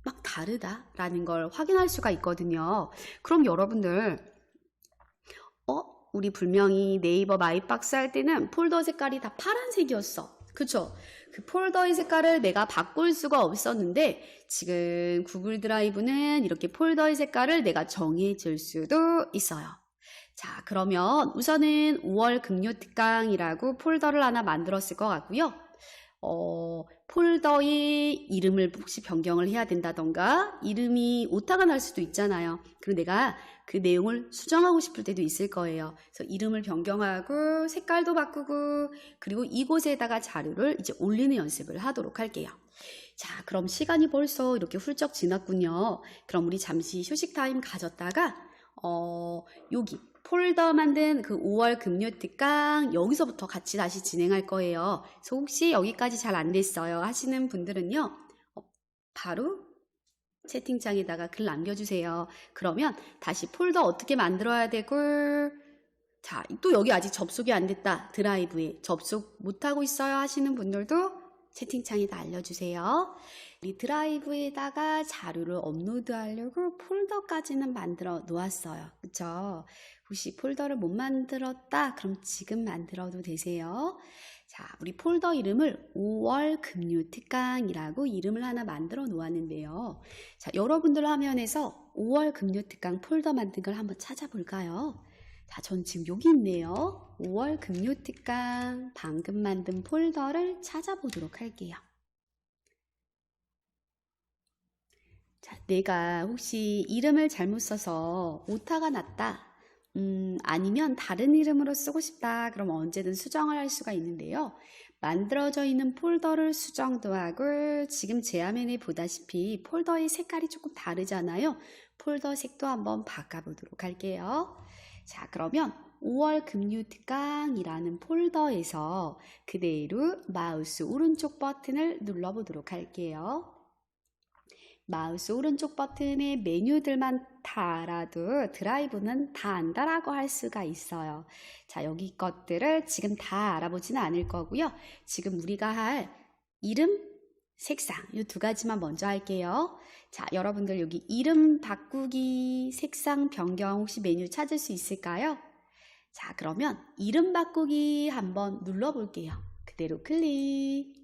막 다르다라는 걸 확인할 수가 있거든요. 그럼 여러분들 우리 분명히 네이버 마이박스 할 때는 폴더 색깔이 다 파란색이었어. 그쵸? 그 폴더의 색깔을 내가 바꿀 수가 없었는데 지금 구글 드라이브는 이렇게 폴더의 색깔을 내가 정해줄 수도 있어요. 자, 그러면 우선은 5월 금요 특강이라고 폴더를 하나 만들었을 것 같고요. 폴더의 이름을 혹시 변경을 해야 된다던가 이름이 오타가 날 수도 있잖아요. 그리고 내가 그 내용을 수정하고 싶을 때도 있을 거예요. 그래서 이름을 변경하고 색깔도 바꾸고 그리고 이곳에다가 자료를 이제 올리는 연습을 하도록 할게요. 자, 그럼 시간이 벌써 이렇게 훌쩍 지났군요. 그럼 우리 잠시 휴식 타임 가졌다가 여기 폴더 만든 그 5월 금요 특강 여기서부터 같이 다시 진행할 거예요. 그래서 혹시 여기까지 잘 안 됐어요 하시는 분들은요. 바로 채팅창에다가 글 남겨주세요. 그러면 다시 폴더 어떻게 만들어야 되고 자, 또 여기 아직 접속이 안 됐다. 드라이브에 접속 못하고 있어요 하시는 분들도 채팅창에다 알려주세요. 우리 드라이브에다가 자료를 업로드하려고 폴더까지는 만들어 놓았어요. 그쵸? 혹시 폴더를 못 만들었다? 그럼 지금 만들어도 되세요. 자, 우리 폴더 이름을 5월 금요 특강이라고 이름을 하나 만들어 놓았는데요. 자, 여러분들 화면에서 5월 금요 특강 폴더 만든 걸 한번 찾아볼까요? 자, 전 지금 여기 있네요. 5월 금요 특강 방금 만든 폴더를 찾아보도록 할게요. 자, 내가 혹시 이름을 잘못 써서 오타가 났다. 아니면 다른 이름으로 쓰고 싶다. 그럼 언제든 수정을 할 수가 있는데요. 만들어져 있는 폴더를 수정도 하고 지금 제 화면에 보다시피 폴더의 색깔이 조금 다르잖아요. 폴더 색도 한번 바꿔보도록 할게요. 자, 그러면 5월 금융 특강이라는 폴더에서 그대로 마우스 오른쪽 버튼을 눌러보도록 할게요. 마우스 오른쪽 버튼에 메뉴들만 다 알아도 드라이브는 다 안다라고 할 수가 있어요. 자, 여기 것들을 지금 다 알아보지는 않을 거고요. 지금 우리가 할 이름, 색상 이 두 가지만 먼저 할게요. 자, 여러분들 여기 이름 바꾸기, 색상 변경 혹시 메뉴 찾을 수 있을까요? 자, 그러면 이름 바꾸기 한번 눌러볼게요. 그대로 클릭.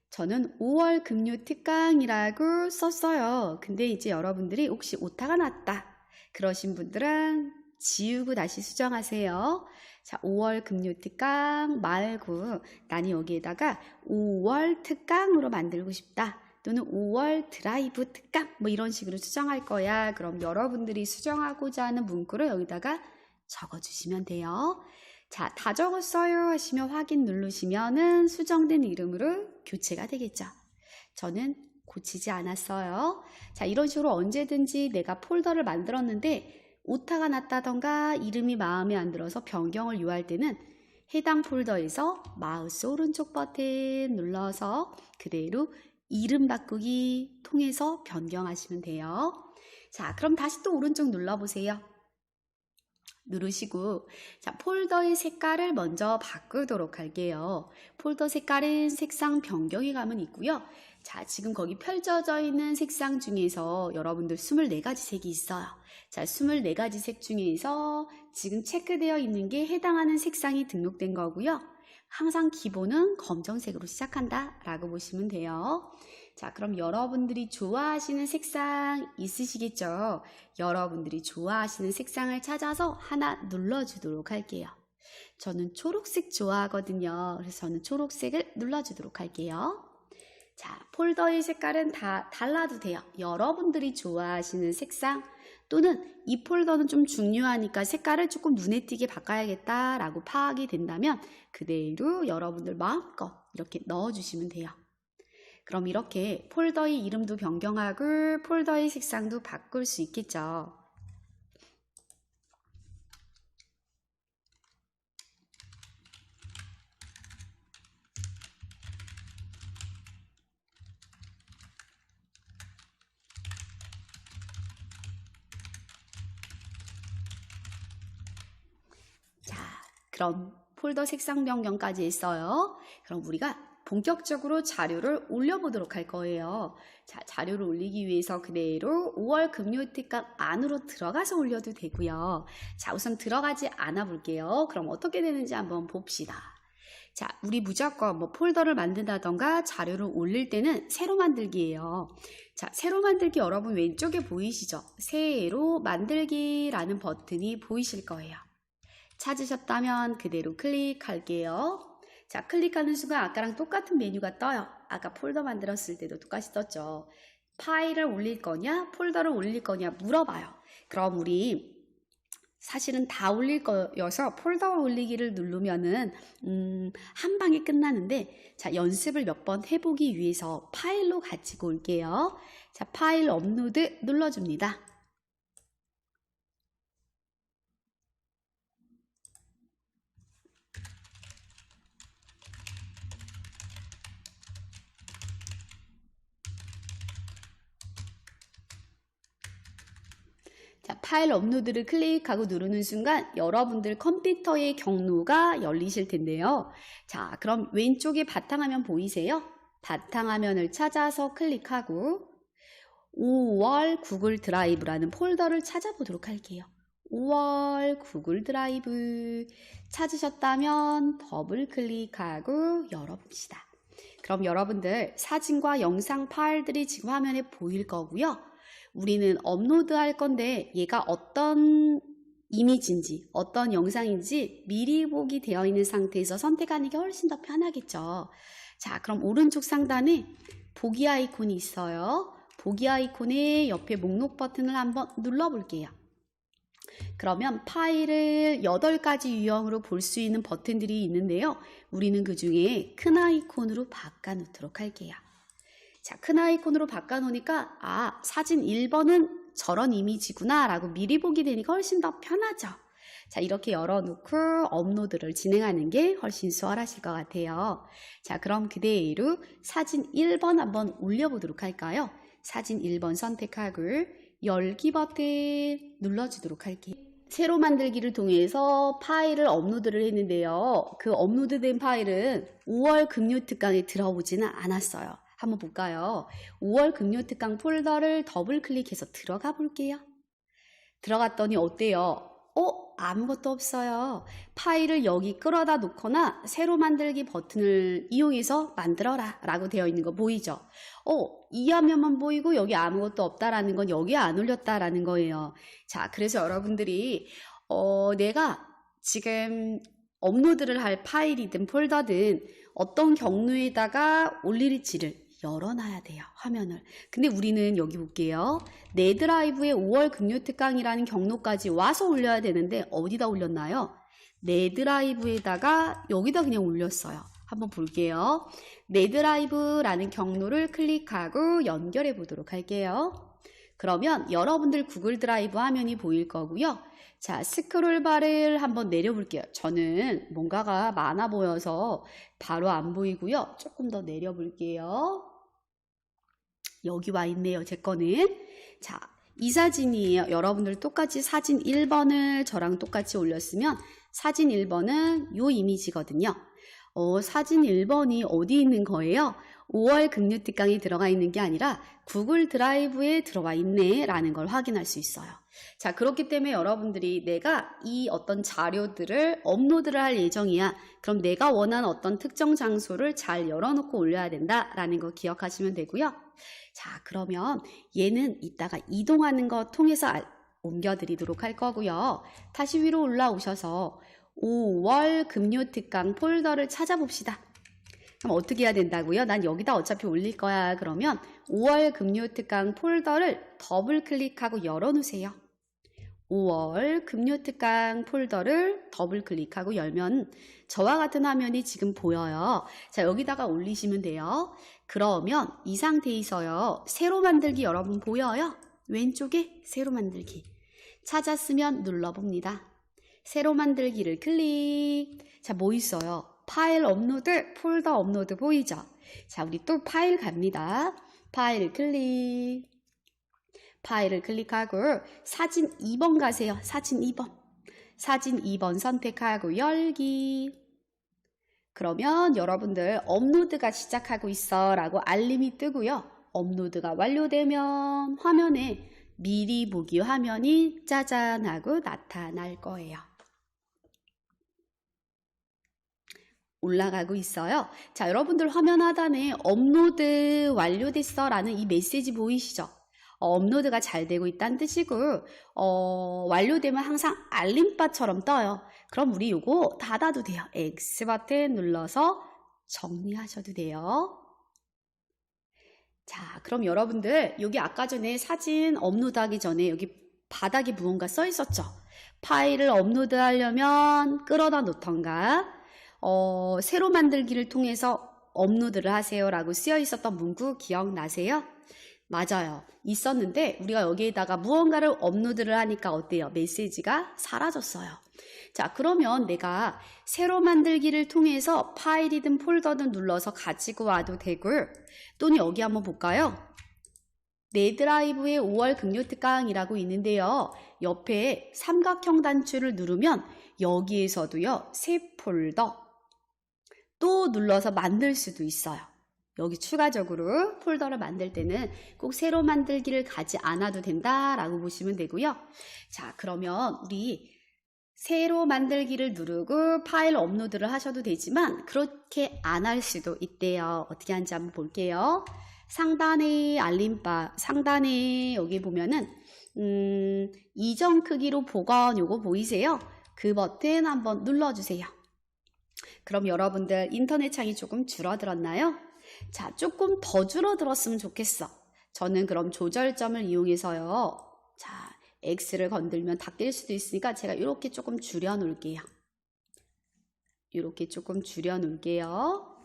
저는 5월 금융 특강이라고 썼어요. 근데 이제 여러분들이 혹시 오타가 났다 그러신 분들은 지우고 다시 수정하세요. 자, 5월 금융 특강 말고 나는 여기에다가 5월 특강으로 만들고 싶다. 또는 5월 드라이브 특강 뭐 이런 식으로 수정할 거야. 그럼 여러분들이 수정하고자 하는 문구를 여기다가 적어주시면 돼요. 자, 다 적었어요 하시면 확인 누르시면은 수정된 이름으로 교체가 되겠죠. 저는 고치지 않았어요. 자, 이런 식으로 언제든지 내가 폴더를 만들었는데 오타가 났다던가 이름이 마음에 안 들어서 변경을 요할 때는 해당 폴더에서 마우스 오른쪽 버튼 눌러서 그대로 이름 바꾸기 통해서 변경하시면 돼요. 자, 그럼 다시 또 오른쪽 눌러보세요. 누르시고 자, 폴더의 색깔을 먼저 바꾸도록 할게요. 폴더 색깔은 색상 변경에 가면 있고요. 자, 지금 거기 펼쳐져 있는 색상 중에서 여러분들 24가지 색이 있어요. 자, 24가지 색 중에서 지금 체크되어 있는 게 해당하는 색상이 등록된 거고요. 항상 기본은 검정색으로 시작한다 라고 보시면 돼요. 자, 그럼 여러분들이 좋아하시는 색상 있으시겠죠? 여러분들이 좋아하시는 색상을 찾아서 하나 눌러주도록 할게요. 저는 초록색 좋아하거든요. 그래서 저는 초록색을 눌러주도록 할게요. 자, 폴더의 색깔은 다 달라도 돼요. 여러분들이 좋아하시는 색상 또는 이 폴더는 좀 중요하니까 색깔을 조금 눈에 띄게 바꿔야겠다라고 파악이 된다면 그대로 여러분들 마음껏 이렇게 넣어주시면 돼요. 그럼 이렇게 폴더의 이름도 변경하고 폴더의 색상도 바꿀 수 있겠죠. 자, 그럼 폴더 색상 변경까지 했어요. 그럼 우리가 본격적으로 자료를 올려보도록 할 거예요. 자, 자료를 올리기 위해서 그대로 5월 금요 특강 안으로 들어가서 올려도 되고요. 자, 우선 들어가지 않아 볼게요. 그럼 어떻게 되는지 한번 봅시다. 자, 우리 무조건 뭐 폴더를 만든다던가 자료를 올릴 때는 새로 만들기예요. 자, 새로 만들기 여러분 왼쪽에 보이시죠? 새로 만들기라는 버튼이 보이실 거예요. 찾으셨다면 그대로 클릭할게요. 자, 클릭하는 순간 아까랑 똑같은 메뉴가 떠요. 아까 폴더 만들었을 때도 똑같이 떴죠. 파일을 올릴 거냐, 폴더를 올릴 거냐 물어봐요. 그럼 우리 사실은 다 올릴 거여서 폴더 올리기를 누르면은 한 방에 끝나는데 자, 연습을 몇 번 해보기 위해서 파일로 가지고 올게요. 자, 파일 업로드 눌러줍니다. 자, 파일 업로드를 클릭하고 누르는 순간 여러분들 컴퓨터의 경로가 열리실 텐데요. 자, 그럼 왼쪽에 바탕화면 보이세요? 바탕화면을 찾아서 클릭하고 5월 구글 드라이브라는 폴더를 찾아보도록 할게요. 5월 구글 드라이브 찾으셨다면 더블 클릭하고 열어봅시다. 그럼 여러분들 사진과 영상 파일들이 지금 화면에 보일 거고요. 우리는 업로드 할 건데 얘가 어떤 이미지인지 어떤 영상인지 미리 보기 되어 있는 상태에서 선택하는 게 훨씬 더 편하겠죠. 자, 그럼 오른쪽 상단에 보기 아이콘이 있어요. 보기 아이콘의 옆에 목록 버튼을 한번 눌러볼게요. 그러면 파일을 8가지 유형으로 볼 수 있는 버튼들이 있는데요. 우리는 그 중에 큰 아이콘으로 바꿔놓도록 할게요. 자, 큰 아이콘으로 바꿔놓으니까 사진 1번은 저런 이미지구나 라고 미리 보게 되니까 훨씬 더 편하죠. 자, 이렇게 열어놓고 업로드를 진행하는 게 훨씬 수월하실 것 같아요. 자, 그럼 그대로 사진 1번 한번 올려보도록 할까요? 사진 1번 선택하고 열기 버튼 눌러주도록 할게요. 새로 만들기를 통해서 파일을 업로드를 했는데요. 그 업로드된 파일은 5월 금요 특강에 들어오지는 않았어요. 한번 볼까요? 5월 금요 특강 폴더를 더블 클릭해서 들어가 볼게요. 들어갔더니 어때요? 아무것도 없어요. 파일을 여기 끌어다 놓거나 새로 만들기 버튼을 이용해서 만들어라 라고 되어 있는 거 보이죠? 이 화면만 보이고 여기 아무것도 없다라는 건 여기에 안 올렸다라는 거예요. 자, 그래서 여러분들이 내가 지금 업로드를 할 파일이든 폴더든 어떤 경로에다가 올릴지를 열어놔야 돼요. 화면을. 근데 우리는 여기 볼게요. 내 드라이브에 5월 금요 특강이라는 경로까지 와서 올려야 되는데 어디다 올렸나요? 내 드라이브에다가 여기다 그냥 올렸어요. 한번 볼게요. 내 드라이브라는 경로를 클릭하고 연결해 보도록 할게요. 그러면 여러분들 구글 드라이브 화면이 보일 거고요. 자, 스크롤 바를 한번 내려볼게요. 저는 뭔가가 많아 보여서 바로 안 보이고요. 조금 더 내려볼게요. 여기 와 있네요. 제 거는. 자, 이 사진이에요. 여러분들 똑같이 사진 1번을 저랑 똑같이 올렸으면 사진 1번은 요 이미지거든요. 사진 1번이 어디 있는 거예요? 5월 금요 특강이 들어가 있는 게 아니라 구글 드라이브에 들어와 있네 라는 걸 확인할 수 있어요. 자, 그렇기 때문에 여러분들이 내가 이 어떤 자료들을 업로드를 할 예정이야. 그럼 내가 원하는 어떤 특정 장소를 잘 열어놓고 올려야 된다라는 거 기억하시면 되고요. 자, 그러면 얘는 이따가 이동하는 거 통해서 옮겨드리도록 할 거고요. 다시 위로 올라오셔서 5월 금요 특강 폴더를 찾아봅시다. 그럼 어떻게 해야 된다고요? 난 여기다 어차피 올릴 거야. 그러면 5월 금요 특강 폴더를 더블 클릭하고 열어놓으세요. 5월 금요 특강 폴더를 더블 클릭하고 열면 저와 같은 화면이 지금 보여요. 자, 여기다가 올리시면 돼요. 그러면 이 상태에서요. 새로 만들기 여러분 보여요? 왼쪽에 새로 만들기. 찾았으면 눌러봅니다. 새로 만들기를 클릭. 자, 뭐 있어요? 파일 업로드, 폴더 업로드 보이죠? 자, 우리 또 파일 갑니다. 파일 클릭. 파일을 클릭하고 사진 2번 가세요. 사진 2번. 사진 2번 선택하고 열기. 그러면 여러분들 업로드가 시작하고 있어 라고 알림이 뜨고요. 업로드가 완료되면 화면에 미리 보기 화면이 짜잔 하고 나타날 거예요. 올라가고 있어요. 자, 여러분들 화면 하단에 업로드 완료됐어 라는 이 메시지 보이시죠? 업로드가 잘 되고 있다는 뜻이고 완료되면 항상 알림바처럼 떠요. 그럼 우리 요거 닫아도 돼요. X 버튼 눌러서 정리하셔도 돼요. 자, 그럼 여러분들 여기 아까 전에 사진 업로드하기 전에 여기 바닥에 무언가 써 있었죠? 파일을 업로드하려면 끌어다 놓던가 새로 만들기를 통해서 업로드를 하세요 라고 쓰여 있었던 문구 기억나세요? 맞아요. 있었는데 우리가 여기에다가 무언가를 업로드를 하니까 어때요? 메시지가 사라졌어요. 자, 그러면 내가 새로 만들기를 통해서 파일이든 폴더든 눌러서 가지고 와도 되고 또는 여기 한번 볼까요? 내 드라이브에 5월 금요 특강이라고 있는데요. 옆에 삼각형 단추를 누르면 여기에서도요. 새 폴더 또 눌러서 만들 수도 있어요. 여기 추가적으로 폴더를 만들 때는 꼭 새로 만들기를 가지 않아도 된다라고 보시면 되고요. 자, 그러면 우리 새로 만들기를 누르고 파일 업로드를 하셔도 되지만 그렇게 안 할 수도 있대요. 어떻게 하는지 한번 볼게요. 상단에 알림바, 상단에 여기 보면은 이전 크기로 복원 요거 보이세요? 그 버튼 한번 눌러주세요. 그럼 여러분들 인터넷 창이 조금 줄어들었나요? 자, 조금 더 줄어들었으면 좋겠어. 저는 그럼 조절점을 이용해서요. 자, X를 건들면 다 낄 수도 있으니까 제가 이렇게 조금 줄여 놓을게요. 이렇게 조금 줄여 놓을게요.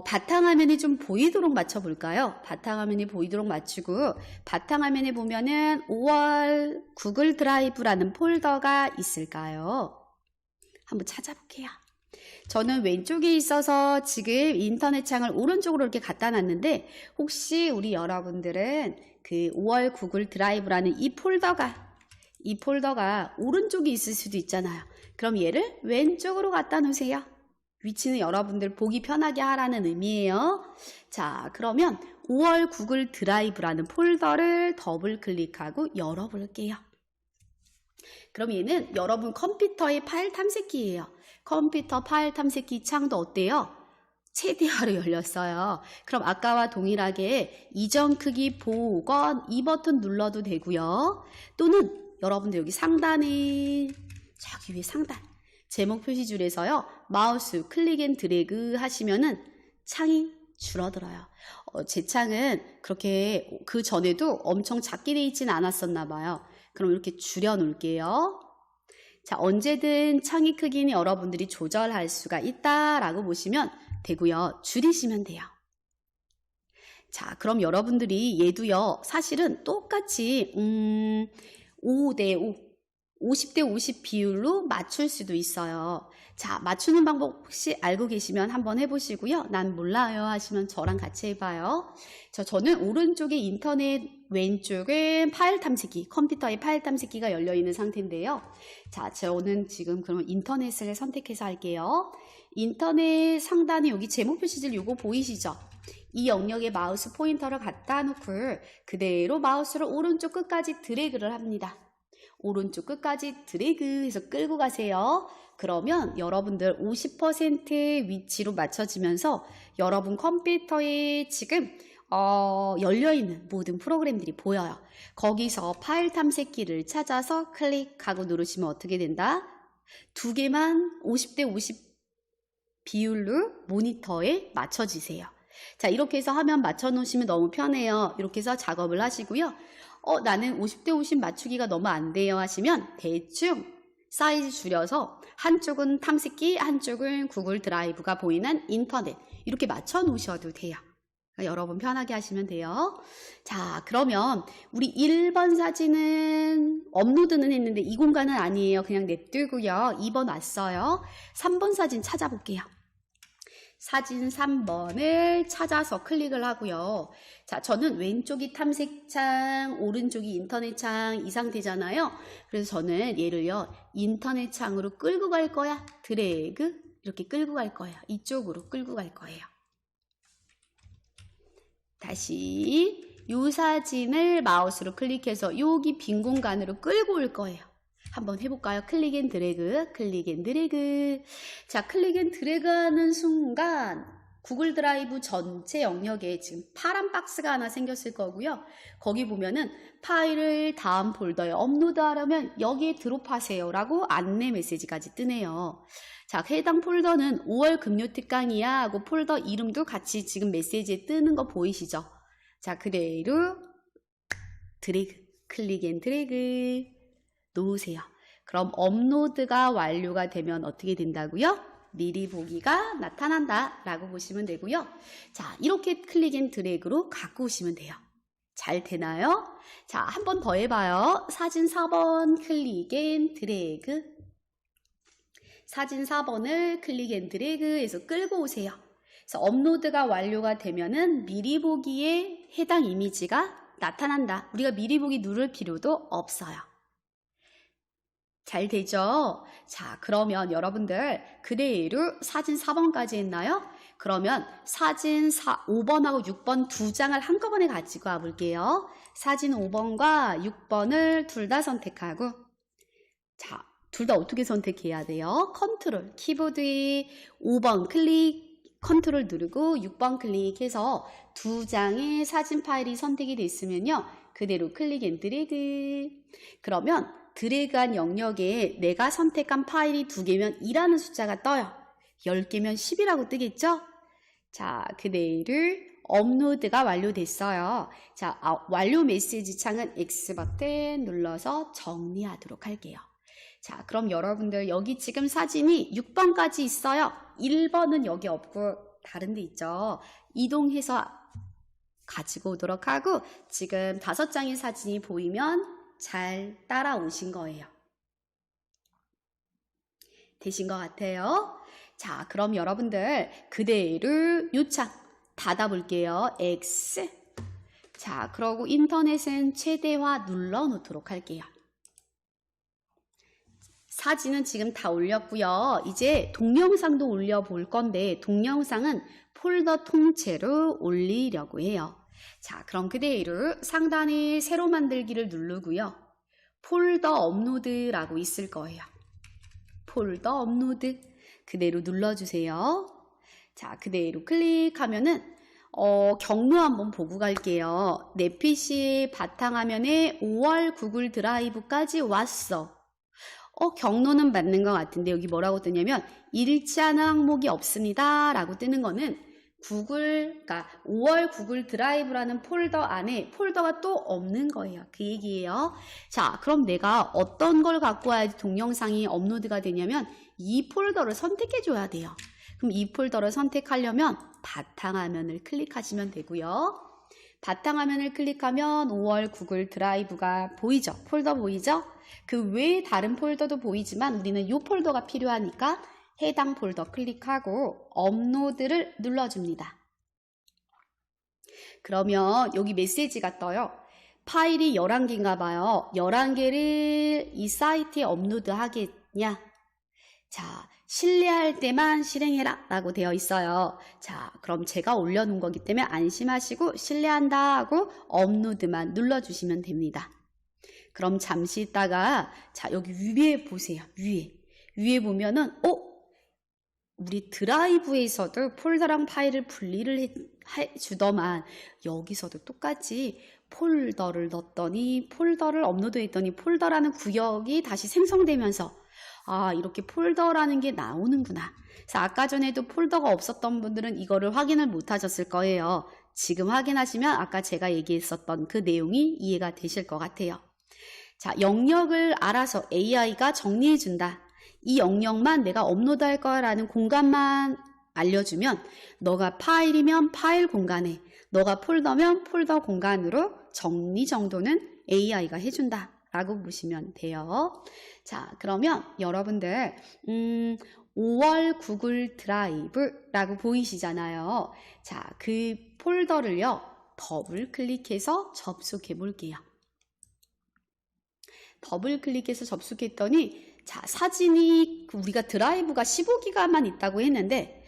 바탕화면이 좀 보이도록 맞춰볼까요? 바탕화면이 보이도록 맞추고, 바탕화면에 보면은 5월 구글 드라이브라는 폴더가 있을까요? 한번 찾아볼게요. 저는 왼쪽에 있어서 지금 인터넷 창을 오른쪽으로 이렇게 갖다 놨는데, 혹시 우리 여러분들은 그 5월 구글 드라이브라는 이 폴더가 오른쪽에 있을 수도 있잖아요. 그럼 얘를 왼쪽으로 갖다 놓으세요. 위치는 여러분들 보기 편하게 하라는 의미예요. 자, 그러면 5월 구글 드라이브라는 폴더를 더블 클릭하고 열어볼게요. 그럼 얘는 여러분 컴퓨터의 파일 탐색기예요. 컴퓨터 파일 탐색기 창도 어때요? 최대화로 열렸어요. 그럼 아까와 동일하게 이전 크기 보건 이 버튼 눌러도 되고요. 또는 여러분들 여기 상단에 저기 위에 상단 제목 표시줄에서요. 마우스 클릭 앤 드래그 하시면은 창이 줄어들어요. 제 창은 그렇게 그 전에도 엄청 작게 돼 있지는 않았었나 봐요. 그럼 이렇게 줄여 놓을게요. 자, 언제든 창의 크기는 여러분들이 조절할 수가 있다라고 보시면 되고요. 줄이시면 돼요. 자, 그럼 여러분들이 얘도요. 사실은 똑같이 5대5 50대 50 비율로 맞출 수도 있어요. 자, 맞추는 방법 혹시 알고 계시면 한번 해보시고요. 난 몰라요 하시면 저랑 같이 해봐요. 저는 오른쪽에 인터넷, 왼쪽에 파일 탐색기, 컴퓨터의 파일 탐색기가 열려있는 상태인데요. 자, 저는 지금 그러면 인터넷을 선택해서 할게요. 인터넷 상단에 여기 제목 표시줄 요거 보이시죠? 이 영역에 마우스 포인터를 갖다 놓고 그대로 마우스를 오른쪽 끝까지 드래그를 합니다. 오른쪽 끝까지 드래그해서 끌고 가세요. 그러면 여러분들 50% 위치로 맞춰지면서 여러분 컴퓨터에 지금 열려있는 모든 프로그램들이 보여요. 거기서 파일 탐색기를 찾아서 클릭하고 누르시면 어떻게 된다? 두 개만 50대 50 비율로 모니터에 맞춰지세요. 자, 이렇게 해서 화면 맞춰 놓으시면 너무 편해요. 이렇게 해서 작업을 하시고요. 나는 50대 50 맞추기가 너무 안 돼요 하시면 대충 사이즈 줄여서 한쪽은 탐색기, 한쪽은 구글 드라이브가 보이는 인터넷 이렇게 맞춰 놓으셔도 돼요. 그러니까 여러분 편하게 하시면 돼요. 자, 그러면 우리 1번 사진은 업로드는 했는데 이 공간은 아니에요. 그냥 냅두고요. 2번 왔어요. 3번 사진 찾아볼게요. 사진 3번을 찾아서 클릭을 하고요. 자, 저는 왼쪽이 탐색창, 오른쪽이 인터넷 창 이 상태잖아요. 그래서 저는 얘를요, 인터넷 창으로 끌고 갈 거야. 드래그 이렇게 끌고 갈 거예요. 이쪽으로 끌고 갈 거예요. 다시 이 사진을 마우스로 클릭해서 여기 빈 공간으로 끌고 올 거예요. 한번 해볼까요? 클릭 앤 드래그, 클릭 앤 드래그. 자, 클릭 앤 드래그 하는 순간 구글 드라이브 전체 영역에 지금 파란 박스가 하나 생겼을 거고요. 거기 보면은 파일을 다음 폴더에 업로드하려면 여기에 드롭하세요 라고 안내 메시지까지 뜨네요. 자, 해당 폴더는 5월 금요 특강이야 하고 폴더 이름도 같이 지금 메시지에 뜨는 거 보이시죠? 자, 그대로 드래그, 클릭 앤 드래그 놓으세요. 그럼 업로드가 완료가 되면 어떻게 된다고요? 미리 보기가 나타난다 라고 보시면 되고요. 자, 이렇게 클릭 앤 드래그로 갖고 오시면 돼요. 잘 되나요? 자, 한 번 더 해봐요. 사진 4번 클릭 앤 드래그. 사진 4번을 클릭 앤 드래그해서 끌고 오세요. 그래서 업로드가 완료가 되면은 미리 보기에 해당 이미지가 나타난다. 우리가 미리 보기 누를 필요도 없어요. 잘 되죠? 자, 그러면 여러분들 그대로 사진 4번까지 했나요? 그러면 사진 5번하고 6번 두 장을 한꺼번에 가지고 와볼게요. 사진 5번과 6번을 둘 다 선택하고, 자, 둘 다 어떻게 선택해야 돼요? 컨트롤, 키보드에 5번 클릭, 컨트롤 누르고 6번 클릭해서 두 장의 사진 파일이 선택이 됐으면요. 그대로 클릭 앤 드래그. 그러면 드래그한 영역에 내가 선택한 파일이 2개면 2라는 숫자가 떠요. 10개면 10이라고 뜨겠죠? 자, 그대로 업로드가 완료됐어요. 자, 완료 메시지 창은 X 버튼 눌러서 정리하도록 할게요. 자, 그럼 여러분들 여기 지금 사진이 6번까지 있어요. 1번은 여기 없고 다른 데 있죠. 이동해서 가지고 오도록 하고 지금 5장의 사진이 보이면 잘 따라오신 거예요. 되신 것 같아요. 자, 그럼 여러분들 그대로 요창 닫아볼게요. X. 자, 그러고 인터넷은 최대화 눌러 놓도록 할게요. 사진은 지금 다 올렸고요. 이제 동영상도 올려볼 건데 동영상은 폴더 통째로 올리려고 해요. 자, 그럼 그대로 상단에 새로 만들기를 누르고요. 폴더 업로드라고 있을 거예요. 폴더 업로드 그대로 눌러주세요. 자, 그대로 클릭하면은 경로 한번 보고 갈게요. 내 PC의 바탕화면에 5월 구글 드라이브까지 왔어. 경로는 맞는 것 같은데 여기 뭐라고 뜨냐면 일치하는 항목이 없습니다 라고 뜨는 거는 그러니까 5월 구글 드라이브라는 폴더 안에 폴더가 또 없는 거예요. 그 얘기예요. 자, 그럼 내가 어떤 걸 갖고 와야지 동영상이 업로드가 되냐면 이 폴더를 선택해 줘야 돼요. 그럼 이 폴더를 선택하려면 바탕화면을 클릭하시면 되고요. 바탕화면을 클릭하면 5월 구글 드라이브가 보이죠? 폴더 보이죠? 그 외에 다른 폴더도 보이지만 우리는 이 폴더가 필요하니까 해당 폴더 클릭하고 업로드를 눌러줍니다. 그러면 여기 메시지가 떠요. 파일이 11개인가 봐요. 11개를 이 사이트에 업로드 하겠냐? 자, 신뢰할 때만 실행해라 라고 되어 있어요. 자, 그럼 제가 올려놓은 거기 때문에 안심하시고 신뢰한다 하고 업로드만 눌러주시면 됩니다. 그럼 잠시 있다가 자, 여기 위에 보세요. 위에 보면은 우리 드라이브에서도 폴더랑 파일을 분리를 해주더만 여기서도 똑같이 폴더를 넣었더니 폴더를 업로드했더니 폴더라는 구역이 다시 생성되면서 이렇게 폴더라는 게 나오는구나. 그래서 아까 전에도 폴더가 없었던 분들은 이거를 확인을 못 하셨을 거예요. 지금 확인하시면 아까 제가 얘기했었던 그 내용이 이해가 되실 것 같아요. 자, 영역을 알아서 AI가 정리해준다. 이 영역만 내가 업로드할 거라는 공간만 알려주면 너가 파일이면 파일 공간에 너가 폴더면 폴더 공간으로 정리 정도는 AI가 해준다 라고 보시면 돼요. 자, 그러면 여러분들 5월 구글 드라이브라고 보이시잖아요. 자, 그 폴더를요 더블 클릭해서 접속해 볼게요. 더블 클릭해서 접속했더니 자, 사진이 우리가 드라이브가 15기가만 있다고 했는데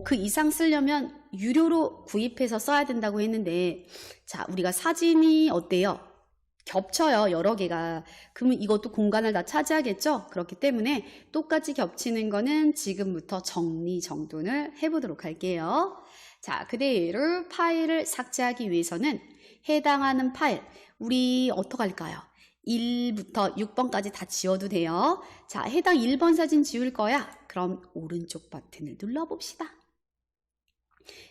그 이상 쓰려면 유료로 구입해서 써야 된다고 했는데 자, 우리가 사진이 어때요? 겹쳐요. 여러 개가. 그러면 이것도 공간을 다 차지하겠죠? 그렇기 때문에 똑같이 겹치는 거는 지금부터 정리 정돈을 해보도록 할게요. 자, 그대로 파일을 삭제하기 위해서는 해당하는 파일 우리 어떻게 할까요? 1부터 6번까지 다 지워도 돼요. 자, 해당 1번 사진 지울 거야. 그럼 오른쪽 버튼을 눌러봅시다.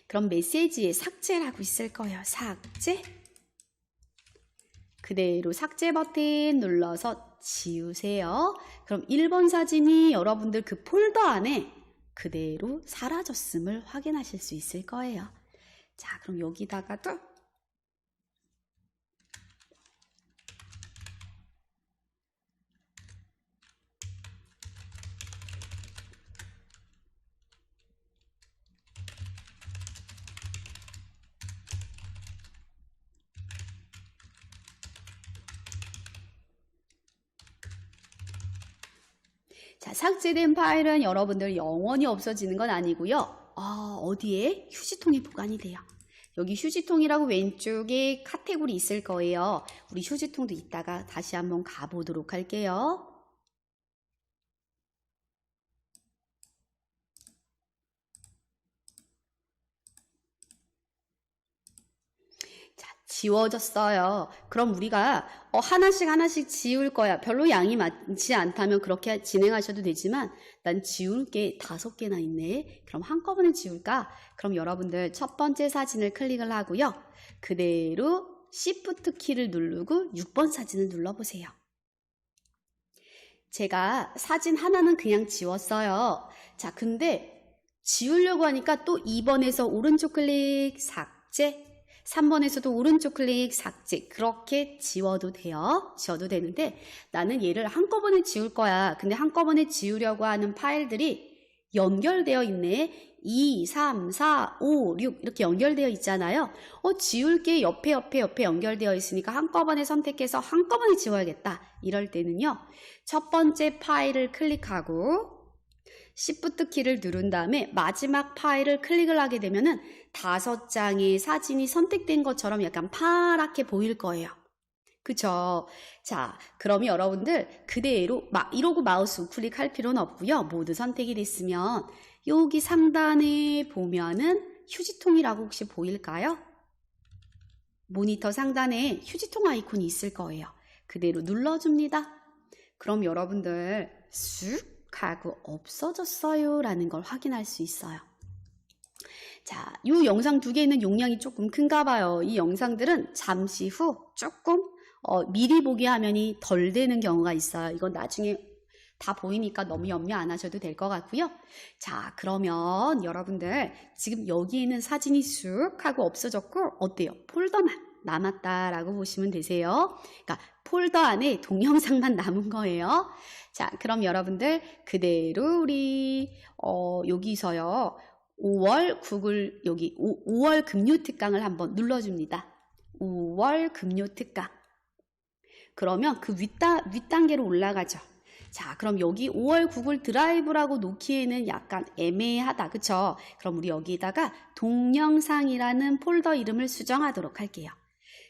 그럼 메시지에 삭제라고 있을 거예요. 삭제. 그대로 삭제 버튼 눌러서 지우세요. 그럼 1번 사진이 여러분들 그 폴더 안에 그대로 사라졌음을 확인하실 수 있을 거예요. 자, 그럼 여기다가도 자, 삭제된 파일은 여러분들 영원히 없어지는 건 아니고요. 어디에? 휴지통에 보관이 돼요. 여기 휴지통이라고 왼쪽에 카테고리 있을 거예요. 우리 휴지통도 이따가 다시 한번 가보도록 할게요. 지워졌어요. 그럼 우리가 하나씩 지울 거야. 별로 양이 많지 않다면 그렇게 진행하셔도 되지만 난 지울 게 5개나 있네. 그럼 한꺼번에 지울까? 그럼 여러분들 첫 번째 사진을 클릭을 하고요. 그대로 Shift 키를 누르고 6번 사진을 눌러보세요. 제가 사진 하나는 그냥 지웠어요. 자, 근데 지우려고 하니까 또 2번에서 오른쪽 클릭 삭제, 3번에서도 오른쪽 클릭 삭제, 그렇게 지워도 돼요. 지워도 되는데 나는 얘를 한꺼번에 지울 거야. 근데 한꺼번에 지우려고 하는 파일들이 연결되어 있네. 2, 3, 4, 5, 6 이렇게 연결되어 있잖아요. 지울 게 옆에 연결되어 있으니까 한꺼번에 선택해서 한꺼번에 지워야겠다. 이럴 때는요. 첫 번째 파일을 클릭하고 Shift 키를 누른 다음에 마지막 파일을 클릭을 하게 되면은 5장의 사진이 선택된 것처럼 약간 파랗게 보일 거예요. 그쵸? 자, 그럼 여러분들 그대로 이러고 마우스 우클릭 할 필요는 없고요. 모두 선택이 됐으면 여기 상단에 보면은 휴지통이라고 혹시 보일까요? 모니터 상단에 휴지통 아이콘이 있을 거예요. 그대로 눌러줍니다. 그럼 여러분들 쑥 하고 없어졌어요 라는 걸 확인할 수 있어요. 자, 이 영상 2개는 용량이 조금 큰가 봐요. 이 영상들은 잠시 후 조금 미리 보기 화면이 덜 되는 경우가 있어요. 이건 나중에 다 보이니까 너무 염려 안 하셔도 될 것 같고요. 자, 그러면 여러분들 지금 여기에는 사진이 쑥 하고 없어졌고 어때요? 폴더만 남았다라고 보시면 되세요. 그러니까 폴더 안에 동영상만 남은 거예요. 자, 그럼 여러분들 그대로 우리 여기서요. 5월 구글 여기 5월 금요 특강을 한번 눌러줍니다. 5월 금요 특강. 그러면 그 윗단계로 올라가죠. 자, 그럼 여기 5월 구글 드라이브라고 놓기에는 약간 애매하다. 그쵸? 그럼 우리 여기다가 동영상이라는 폴더 이름을 수정하도록 할게요.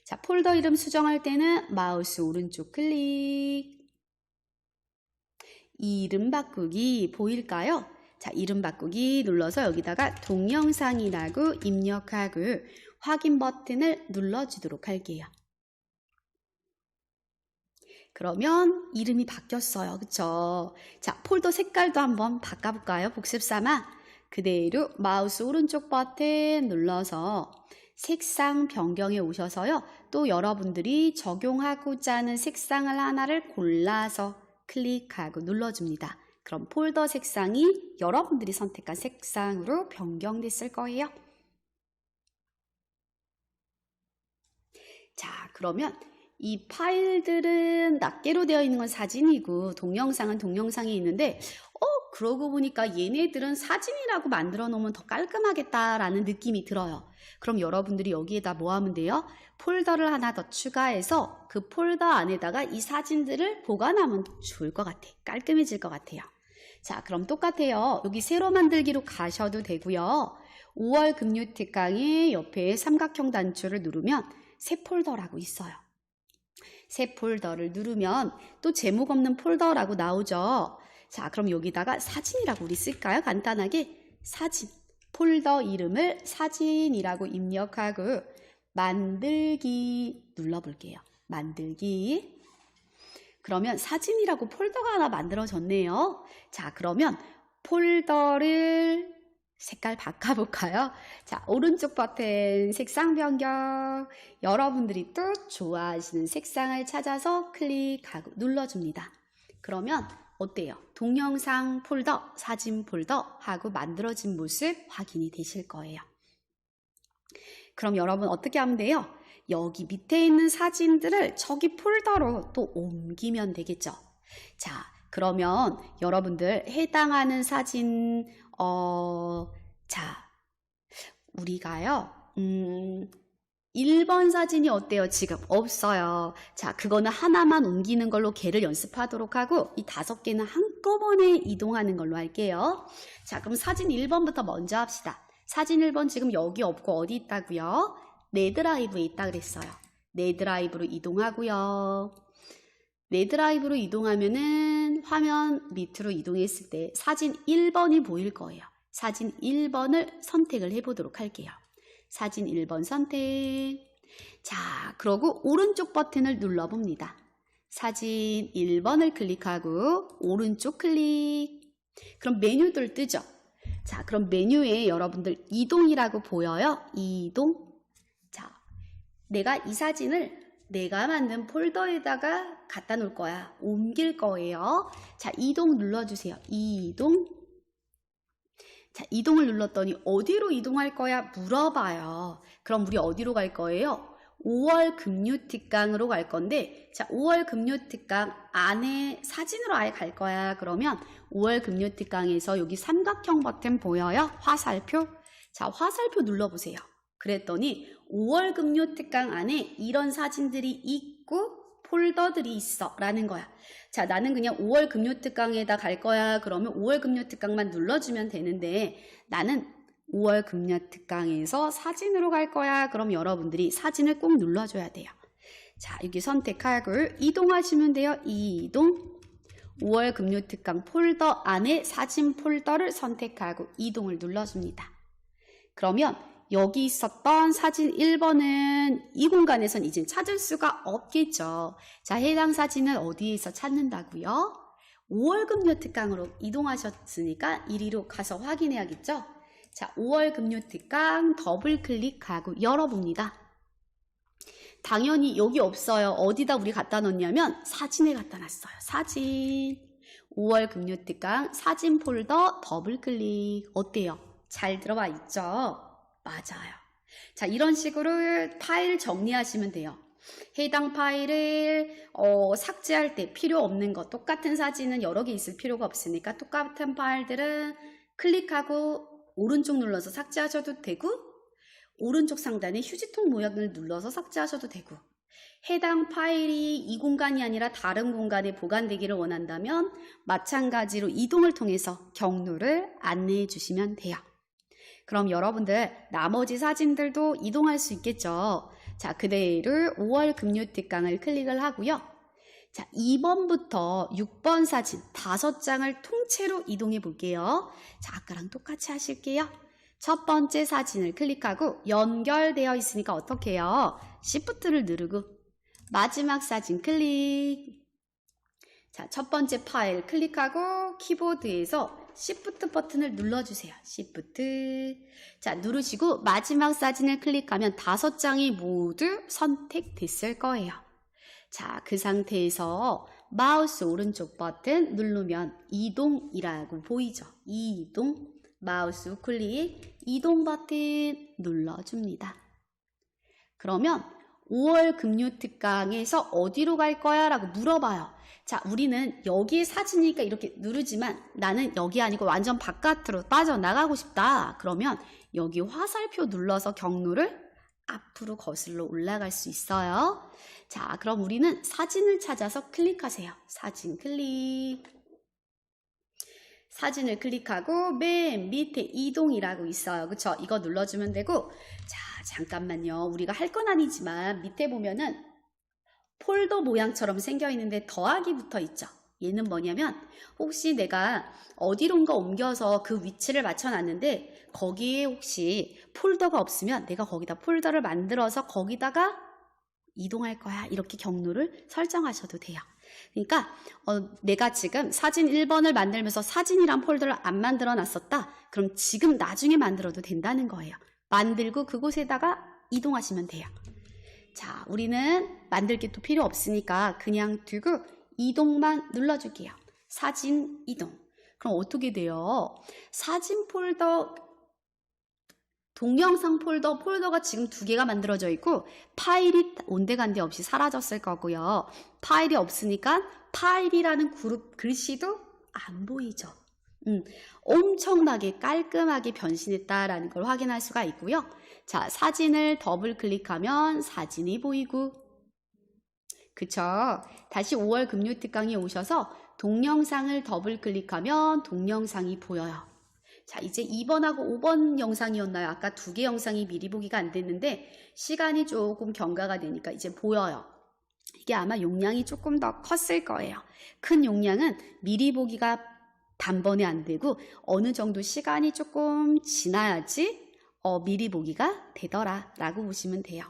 자, 폴더 이름 수정할 때는 마우스 오른쪽 클릭. 이름 바꾸기 보일까요? 자, 이름 바꾸기 눌러서 여기다가 동영상이라고 입력하고 확인 버튼을 눌러주도록 할게요. 그러면 이름이 바뀌었어요. 그쵸? 자, 폴더 색깔도 한번 바꿔볼까요? 복습 삼아 그대로 마우스 오른쪽 버튼 눌러서 색상 변경에 오셔서요. 또 여러분들이 적용하고자 하는 색상을 하나를 골라서 클릭하고 눌러줍니다. 그럼 폴더 색상이 여러분들이 선택한 색상으로 변경됐을 거예요. 자, 그러면 이 파일들은 낱개로 되어 있는 건 사진이고 동영상은 동영상이 있는데 그러고 보니까 얘네들은 사진이라고 만들어 놓으면 더 깔끔하겠다라는 느낌이 들어요. 그럼 여러분들이 여기에다 뭐 하면 돼요? 폴더를 하나 더 추가해서 그 폴더 안에다가 이 사진들을 보관하면 좋을 것 같아. 깔끔해질 것 같아요. 자, 그럼 똑같아요. 여기 새로 만들기로 가셔도 되고요. 5월 금요 특강의 옆에 삼각형 단추를 누르면 새 폴더라고 있어요. 새 폴더를 누르면 또 제목 없는 폴더라고 나오죠. 자, 그럼 여기다가 사진이라고 우리 쓸까요? 간단하게 사진. 폴더 이름을 사진이라고 입력하고 만들기 눌러볼게요. 만들기. 그러면 사진이라고 폴더가 하나 만들어졌네요. 자, 그러면 폴더를 색깔 바꿔볼까요? 자, 오른쪽 버튼 색상 변경. 여러분들이 또 좋아하시는 색상을 찾아서 클릭하고 눌러줍니다. 그러면 어때요? 동영상 폴더, 사진 폴더 하고 만들어진 모습 확인이 되실 거예요. 그럼 여러분 어떻게 하면 돼요? 여기 밑에 있는 사진들을 저기 폴더로 또 옮기면 되겠죠. 자, 그러면 여러분들 해당하는 사진 자, 우리가요 1번 사진이 어때요? 지금 없어요. 자, 그거는 하나만 옮기는 걸로 개를 연습하도록 하고 이 5개는 한꺼번에 이동하는 걸로 할게요. 자, 그럼 사진 1번부터 먼저 합시다. 사진 1번 지금 여기 없고 어디 있다고요? 내 드라이브에 있다 그랬어요. 내 드라이브로 이동하고요. 내 드라이브로 이동하면은 화면 밑으로 이동했을 때 사진 1번이 보일 거예요. 사진 1번을 선택을 해보도록 할게요. 사진 1번 선택. 자, 그러고 오른쪽 버튼을 눌러봅니다. 사진 1번을 클릭하고 오른쪽 클릭. 그럼 메뉴들 뜨죠? 자, 그럼 메뉴에 여러분들 이동이라고 보여요? 이동. 자, 내가 이 사진을 내가 만든 폴더에다가 갖다 놓을 거야. 옮길 거예요. 자, 이동 눌러주세요. 이동. 자, 이동을 눌렀더니 어디로 이동할 거야? 물어봐요. 그럼 우리 어디로 갈 거예요? 5월 금요 특강으로 갈 건데, 자, 5월 금요 특강 안에 사진으로 아예 갈 거야. 그러면 5월 금요 특강에서 여기 삼각형 버튼 보여요? 화살표. 자, 화살표 눌러보세요. 그랬더니 5월 금요 특강 안에 이런 사진들이 있고 폴더들이 있어 라는 거야. 자, 나는 그냥 5월 금요 특강에다 갈 거야. 그러면 5월 금요 특강만 눌러주면 되는데, 나는 5월 금요 특강에서 사진으로 갈 거야. 그럼 여러분들이 사진을 꼭 눌러줘야 돼요. 자, 여기 선택하고 이동하시면 돼요. 이동. 5월 금요 특강 폴더 안에 사진 폴더를 선택하고 이동을 눌러줍니다. 그러면 여기 있었던 사진 1번은 이 공간에선 이제 찾을 수가 없겠죠. 자, 해당 사진을 어디에서 찾는다고요? 5월 금요 특강으로 이동하셨으니까 이리로 가서 확인해야겠죠? 자, 5월 금요 특강 더블 클릭하고 열어봅니다. 당연히 여기 없어요. 어디다 우리 갖다 놓냐면 사진에 갖다 놨어요. 사진. 5월 금요 특강 사진 폴더 더블 클릭. 어때요? 잘 들어와 있죠? 맞아요. 자, 이런 식으로 파일 정리하시면 돼요. 해당 파일을 삭제할 때 필요 없는 거, 똑같은 사진은 여러 개 있을 필요가 없으니까 똑같은 파일들은 클릭하고 오른쪽 눌러서 삭제하셔도 되고, 오른쪽 상단에 휴지통 모양을 눌러서 삭제하셔도 되고, 해당 파일이 이 공간이 아니라 다른 공간에 보관되기를 원한다면 마찬가지로 이동을 통해서 경로를 안내해 주시면 돼요. 그럼 여러분들 나머지 사진들도 이동할 수 있겠죠. 자, 그대로 5월 금요 특강을 클릭을 하고요. 자, 2번부터 6번 사진 5장을 통째로 이동해 볼게요. 자, 아까랑 똑같이 하실게요. 첫 번째 사진을 클릭하고 연결되어 있으니까 어떻게 해요? Shift를 누르고 마지막 사진 클릭. 자, 첫 번째 파일 클릭하고 키보드에서 Shift 버튼을 눌러주세요. Shift. 자, 누르시고 마지막 사진을 클릭하면 5장이 모두 선택됐을 거예요. 자, 그 상태에서 마우스 오른쪽 버튼 누르면 이동이라고 보이죠? 이동. 마우스 우클릭 이동 버튼 눌러줍니다. 그러면 5월 금요 특강에서 어디로 갈 거야? 라고 물어봐요. 자, 우리는 여기에 사진이니까 이렇게 누르지만 나는 여기 아니고 완전 바깥으로 빠져나가고 싶다. 그러면 여기 화살표 눌러서 경로를 앞으로 거슬러 올라갈 수 있어요. 자, 그럼 우리는 사진을 찾아서 클릭하세요. 사진 클릭. 사진을 클릭하고 맨 밑에 이동이라고 있어요. 그쵸? 이거 눌러주면 되고, 자, 잠깐만요. 우리가 할 건 아니지만 밑에 보면은 폴더 모양처럼 생겨 있는데 더하기 붙어 있죠. 얘는 뭐냐면 혹시 내가 어디론가 옮겨서 그 위치를 맞춰놨는데 거기에 혹시 폴더가 없으면 내가 거기다 폴더를 만들어서 거기다가 이동할 거야. 이렇게 경로를 설정하셔도 돼요. 그러니까 내가 지금 사진 1번을 만들면서 사진이란 폴더를 안 만들어 놨었다. 그럼 지금 나중에 만들어도 된다는 거예요. 만들고 그곳에다가 이동하시면 돼요. 자, 우리는 만들 게 또 필요 없으니까 그냥 두고 이동만 눌러줄게요. 사진 이동. 그럼 어떻게 돼요? 사진 폴더, 동영상 폴더가 지금 2개가 만들어져 있고 파일이 온데간데 없이 사라졌을 거고요. 파일이 없으니까 파일이라는 그룹 글씨도 안 보이죠. 엄청나게 깔끔하게 변신했다라는 걸 확인할 수가 있고요. 자, 사진을 더블 클릭하면 사진이 보이고, 그쵸? 다시 5월 금요 특강에 오셔서 동영상을 더블 클릭하면 동영상이 보여요. 자, 이제 2번하고 5번 영상이었나요? 아까 2개 영상이 미리 보기가 안 됐는데 시간이 조금 경과가 되니까 이제 보여요. 이게 아마 용량이 조금 더 컸을 거예요. 큰 용량은 미리 보기가 단번에 안 되고 어느 정도 시간이 조금 지나야지 미리 보기가 되더라 라고 보시면 돼요.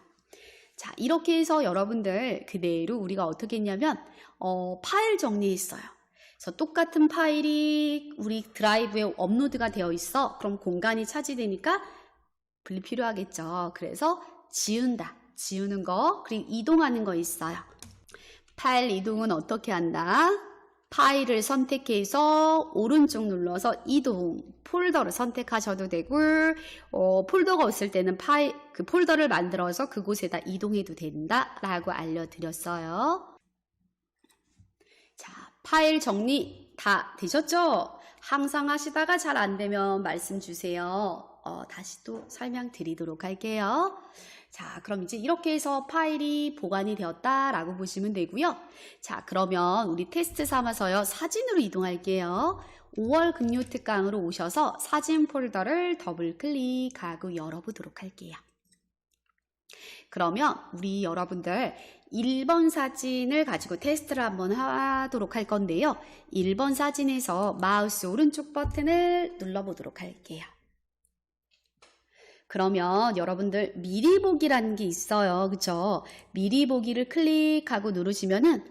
자, 이렇게 해서 여러분들 그대로 우리가 어떻게 했냐면 파일 정리했어요. 그래서 똑같은 파일이 우리 드라이브에 업로드가 되어 있어. 그럼 공간이 차지되니까 불필요하겠죠. 그래서 지운다. 지우는 거, 그리고 이동하는 거 있어요. 파일 이동은 어떻게 한다? 파일을 선택해서 오른쪽 눌러서 이동, 폴더를 선택하셔도 되고, 폴더가 없을 때는 그 폴더를 만들어서 그곳에다 이동해도 된다라고 알려드렸어요. 자, 파일 정리 다 되셨죠? 항상 하시다가 잘 안 되면 말씀 주세요. 다시 또 설명드리도록 할게요. 자, 그럼 이제 이렇게 해서 파일이 보관이 되었다라고 보시면 되고요. 자, 그러면 우리 테스트 삼아서요. 사진으로 이동할게요. 5월 금요 특강으로 오셔서 사진 폴더를 더블 클릭하고 열어보도록 할게요. 그러면 우리 여러분들 1번 사진을 가지고 테스트를 한번 하도록 할 건데요. 1번 사진에서 마우스 오른쪽 버튼을 눌러보도록 할게요. 그러면 여러분들 미리 보기라는 게 있어요. 그쵸? 미리 보기를 클릭하고 누르시면은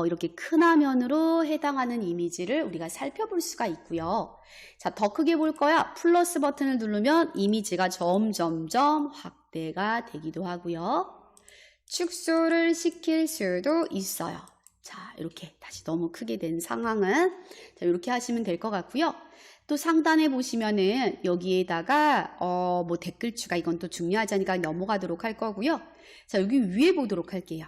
이렇게 큰 화면으로 해당하는 이미지를 우리가 살펴볼 수가 있고요. 자, 더 크게 볼 거야. 플러스 버튼을 누르면 이미지가 점점점 확대가 되기도 하고요. 축소를 시킬 수도 있어요. 자, 이렇게 다시 너무 크게 된 상황은 자, 이렇게 하시면 될 것 같고요. 또 상단에 보시면은 여기에다가 뭐 댓글 추가, 이건 또 중요하지 않으니까 넘어가도록 할 거고요. 자, 여기 위에 보도록 할게요.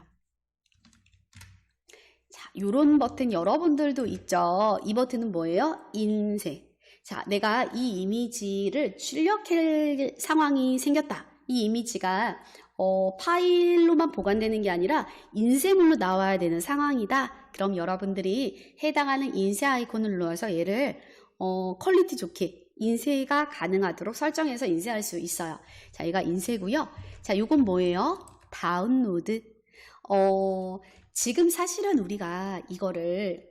자, 요런 버튼 여러분들도 있죠. 이 버튼은 뭐예요? 인쇄. 자, 내가 이 이미지를 출력할 상황이 생겼다. 이 이미지가 파일로만 보관되는 게 아니라 인쇄물로 나와야 되는 상황이다. 그럼 여러분들이 해당하는 인쇄 아이콘을 눌러서 얘를 퀄리티 좋게 인쇄가 가능하도록 설정해서 인쇄할 수 있어요. 자, 얘가 인쇄고요. 자, 요건 뭐예요? 다운로드. 지금 사실은 우리가 이거를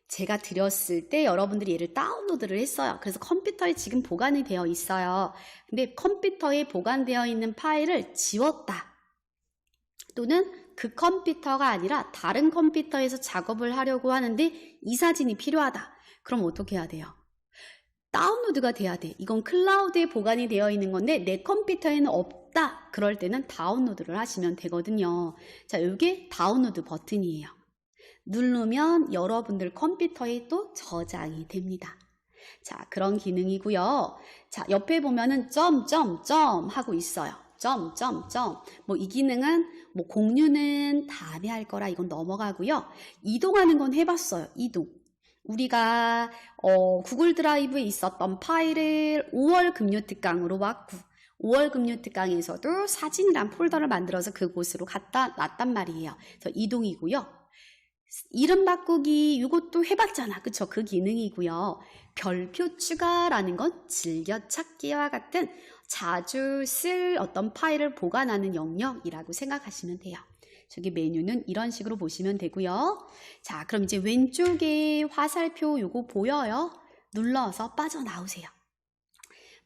제가 드렸을 때 여러분들이 얘를 다운로드를 했어요. 그래서 컴퓨터에 지금 보관이 되어 있어요. 근데 컴퓨터에 보관되어 있는 파일을 지웠다. 또는 그 컴퓨터가 아니라 다른 컴퓨터에서 작업을 하려고 하는데 이 사진이 필요하다. 그럼 어떻게 해야 돼요? 다운로드가 돼야 돼. 이건 클라우드에 보관이 되어 있는 건데 내 컴퓨터에는 없다. 그럴 때는 다운로드를 하시면 되거든요. 자, 이게 다운로드 버튼이에요. 누르면 여러분들 컴퓨터에 또 저장이 됩니다. 자, 그런 기능이고요. 자, 옆에 보면은 점점점 하고 있어요. 점점점. 뭐 이 기능은 뭐 공유는 다음에 할 거라 이건 넘어가고요. 이동하는 건 해봤어요. 이동. 우리가 구글 드라이브에 있었던 파일을 5월 금요 특강으로 왔고 5월 금요 특강에서도 사진이란 폴더를 만들어서 그곳으로 갖다 놨단 말이에요. 그래서 이동이고요. 이름 바꾸기 이것도 해봤잖아. 그쵸? 그 기능이고요. 별표 추가라는 건 즐겨찾기와 같은 자주 쓸 어떤 파일을 보관하는 영역이라고 생각하시면 돼요. 저기 메뉴는 이런 식으로 보시면 되고요. 자, 그럼 이제 왼쪽에 화살표 요거 보여요? 눌러서 빠져나오세요.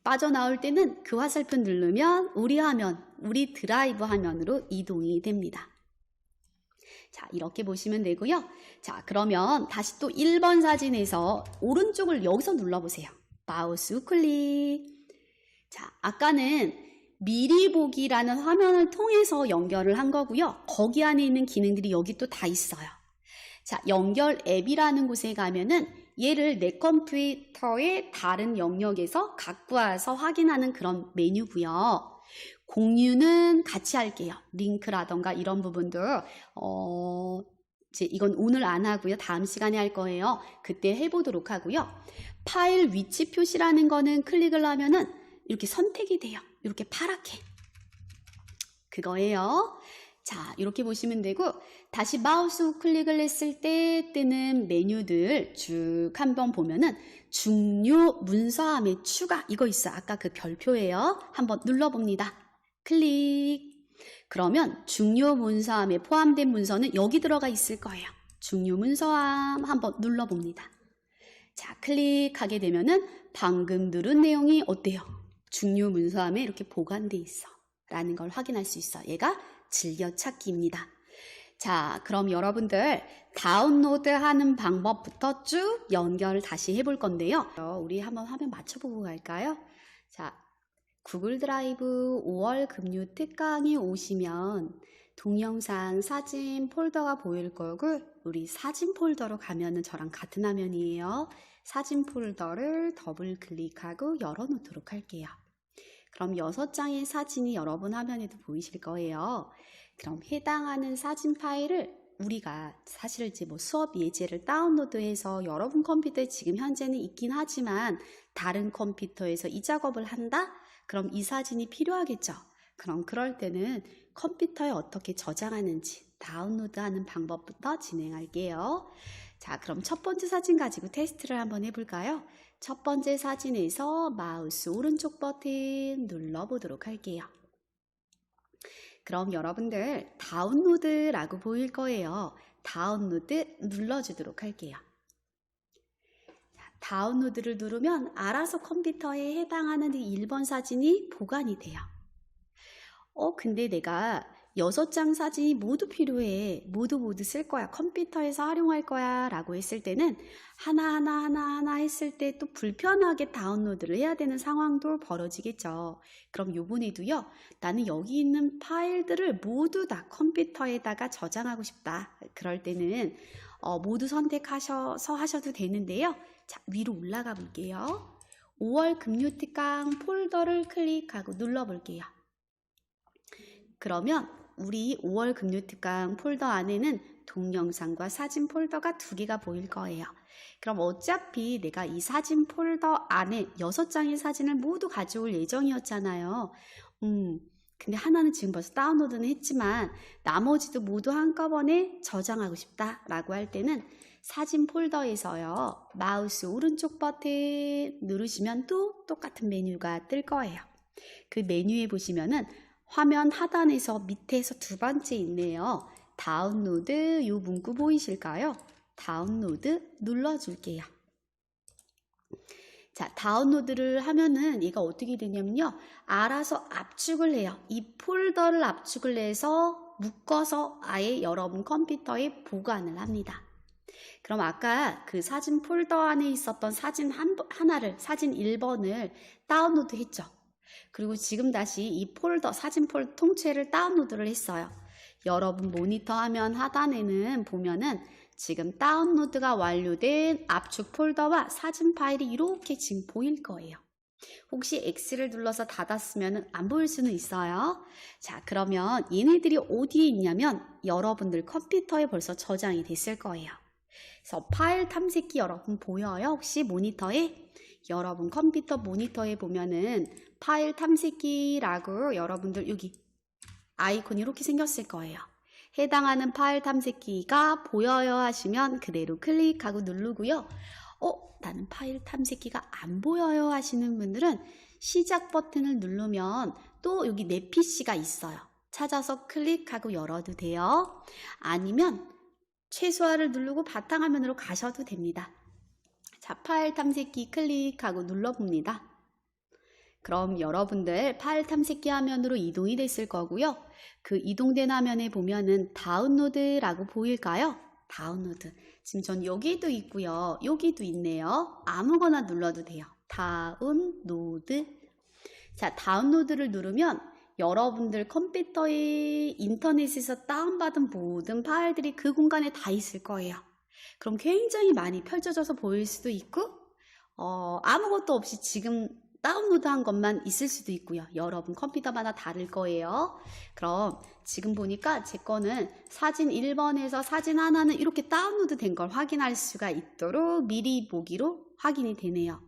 빠져나올 때는 그 화살표 누르면 우리 화면, 우리 드라이브 화면으로 이동이 됩니다. 자, 이렇게 보시면 되고요. 자, 그러면 다시 또 1번 사진에서 오른쪽을 여기서 눌러보세요. 마우스 우클릭. 자, 아까는 미리 보기라는 화면을 통해서 연결을 한 거고요. 거기 안에 있는 기능들이 여기 또 다 있어요. 자, 연결 앱이라는 곳에 가면은 얘를 내 컴퓨터의 다른 영역에서 갖고 와서 확인하는 그런 메뉴고요. 공유는 같이 할게요. 링크라던가 이런 부분들 이제 이건 오늘 안 하고요. 다음 시간에 할 거예요. 그때 해보도록 하고요. 파일 위치 표시라는 거는 클릭을 하면은 이렇게 선택이 돼요. 이렇게 파랗게. 그거예요. 자, 이렇게 보시면 되고 다시 마우스 우클릭을 했을 때 뜨는 메뉴들 쭉 한번 보면은 중요 문서함의 추가 이거 있어. 아까 그 별표예요. 한번 눌러봅니다. 클릭. 그러면 중요 문서함에 포함된 문서는 여기 들어가 있을 거예요. 중요 문서함 한번 눌러봅니다. 자, 클릭하게 되면은 방금 누른 내용이 어때요? 중요 문서함에 이렇게 보관돼 있어 라는 걸 확인할 수 있어. 얘가 즐겨찾기입니다. 자, 그럼 여러분들 다운로드하는 방법부터 쭉 연결을 다시 해볼 건데요. 우리 한번 화면 맞춰보고 갈까요? 자, 구글 드라이브 5월 금요 특강에 오시면 동영상 사진 폴더가 보일 거고 우리 사진 폴더로 가면은 저랑 같은 화면이에요. 사진 폴더를 더블 클릭하고 열어놓도록 할게요. 그럼 6장의 사진이 여러분 화면에도 보이실 거예요. 그럼 해당하는 사진 파일을 우리가 사실 이제 수업 예제를 다운로드해서 여러분 컴퓨터에 지금 현재는 있긴 하지만 다른 컴퓨터에서 이 작업을 한다? 그럼 이 사진이 필요하겠죠. 그럼 그럴 때는 컴퓨터에 어떻게 저장하는지 다운로드하는 방법부터 진행할게요. 자, 그럼 첫 번째 사진 가지고 테스트를 한번 해볼까요? 첫 번째 사진에서 마우스 오른쪽 버튼 눌러보도록 할게요. 그럼 여러분들 다운로드라고 보일 거예요. 다운로드 눌러주도록 할게요. 자, 다운로드를 누르면 알아서 컴퓨터에 해당하는 1번 사진이 보관이 돼요. 근데 내가 6장 사진이 모두 필요해. 모두 쓸 거야. 컴퓨터에서 활용할 거야. 라고 했을 때는 하나하나 했을 때 또 불편하게 다운로드를 해야 되는 상황도 벌어지겠죠. 그럼 요번에도요. 나는 여기 있는 파일들을 모두 다 컴퓨터에다가 저장하고 싶다. 그럴 때는 모두 선택하셔서 하셔도 되는데요. 자, 위로 올라가 볼게요. 5월 금요 특강 폴더를 클릭하고 눌러 볼게요. 그러면 우리 5월 금요 특강 폴더 안에는 동영상과 사진 폴더가 2개가 보일 거예요. 그럼 어차피 내가 이 사진 폴더 안에 6장의 사진을 모두 가져올 예정이었잖아요. 근데 하나는 지금 벌써 다운로드는 했지만 나머지도 모두 한꺼번에 저장하고 싶다라고 할 때는 사진 폴더에서요. 마우스 오른쪽 버튼 누르시면 또 똑같은 메뉴가 뜰 거예요. 그 메뉴에 보시면은 화면 하단에서 밑에서 2번째 있네요. 다운로드 이 문구 보이실까요? 다운로드 눌러줄게요. 자, 다운로드를 하면은 얘가 어떻게 되냐면요. 알아서 압축을 해요. 이 폴더를 압축을 해서 묶어서 아예 여러분 컴퓨터에 보관을 합니다. 그럼 아까 그 사진 폴더 안에 있었던 사진 하나를, 사진 1번을 다운로드 했죠. 그리고 지금 다시 이 폴더, 사진 폴더 통째를 다운로드를 했어요. 여러분 모니터 화면 하단에는 보면은 지금 다운로드가 완료된 압축 폴더와 사진 파일이 이렇게 지금 보일 거예요. 혹시 X를 눌러서 닫았으면 안 보일 수는 있어요. 자, 그러면 얘네들이 어디에 있냐면 여러분들 컴퓨터에 벌써 저장이 됐을 거예요. 그래서 파일 탐색기 여러분 보여요? 혹시 모니터에? 여러분 컴퓨터 모니터에 보면은 파일 탐색기라고 여러분들 여기 아이콘이 이렇게 생겼을 거예요. 해당하는 파일 탐색기가 보여요 하시면 그대로 클릭하고 누르고요. 나는 파일 탐색기가 안 보여요 하시는 분들은 시작 버튼을 누르면 또 여기 내 PC가 있어요. 찾아서 클릭하고 열어도 돼요. 아니면 최소화를 누르고 바탕화면으로 가셔도 됩니다. 자, 파일 탐색기 클릭하고 눌러봅니다. 그럼 여러분들 파일 탐색기 화면으로 이동이 됐을 거고요. 그 이동된 화면에 보면은 다운로드라고 보일까요? 다운로드. 지금 전 여기도 있고요. 여기도 있네요. 아무거나 눌러도 돼요. 다운로드. 자, 다운로드를 누르면 여러분들 컴퓨터에 인터넷에서 다운받은 모든 파일들이 그 공간에 다 있을 거예요. 그럼 굉장히 많이 펼쳐져서 보일 수도 있고 아무것도 없이 지금 다운로드한 것만 있을 수도 있고요. 여러분 컴퓨터마다 다를 거예요. 그럼 지금 보니까 제 거는 사진 1번에서 사진 하나는 이렇게 다운로드 된 걸 확인할 수가 있도록 미리 보기로 확인이 되네요.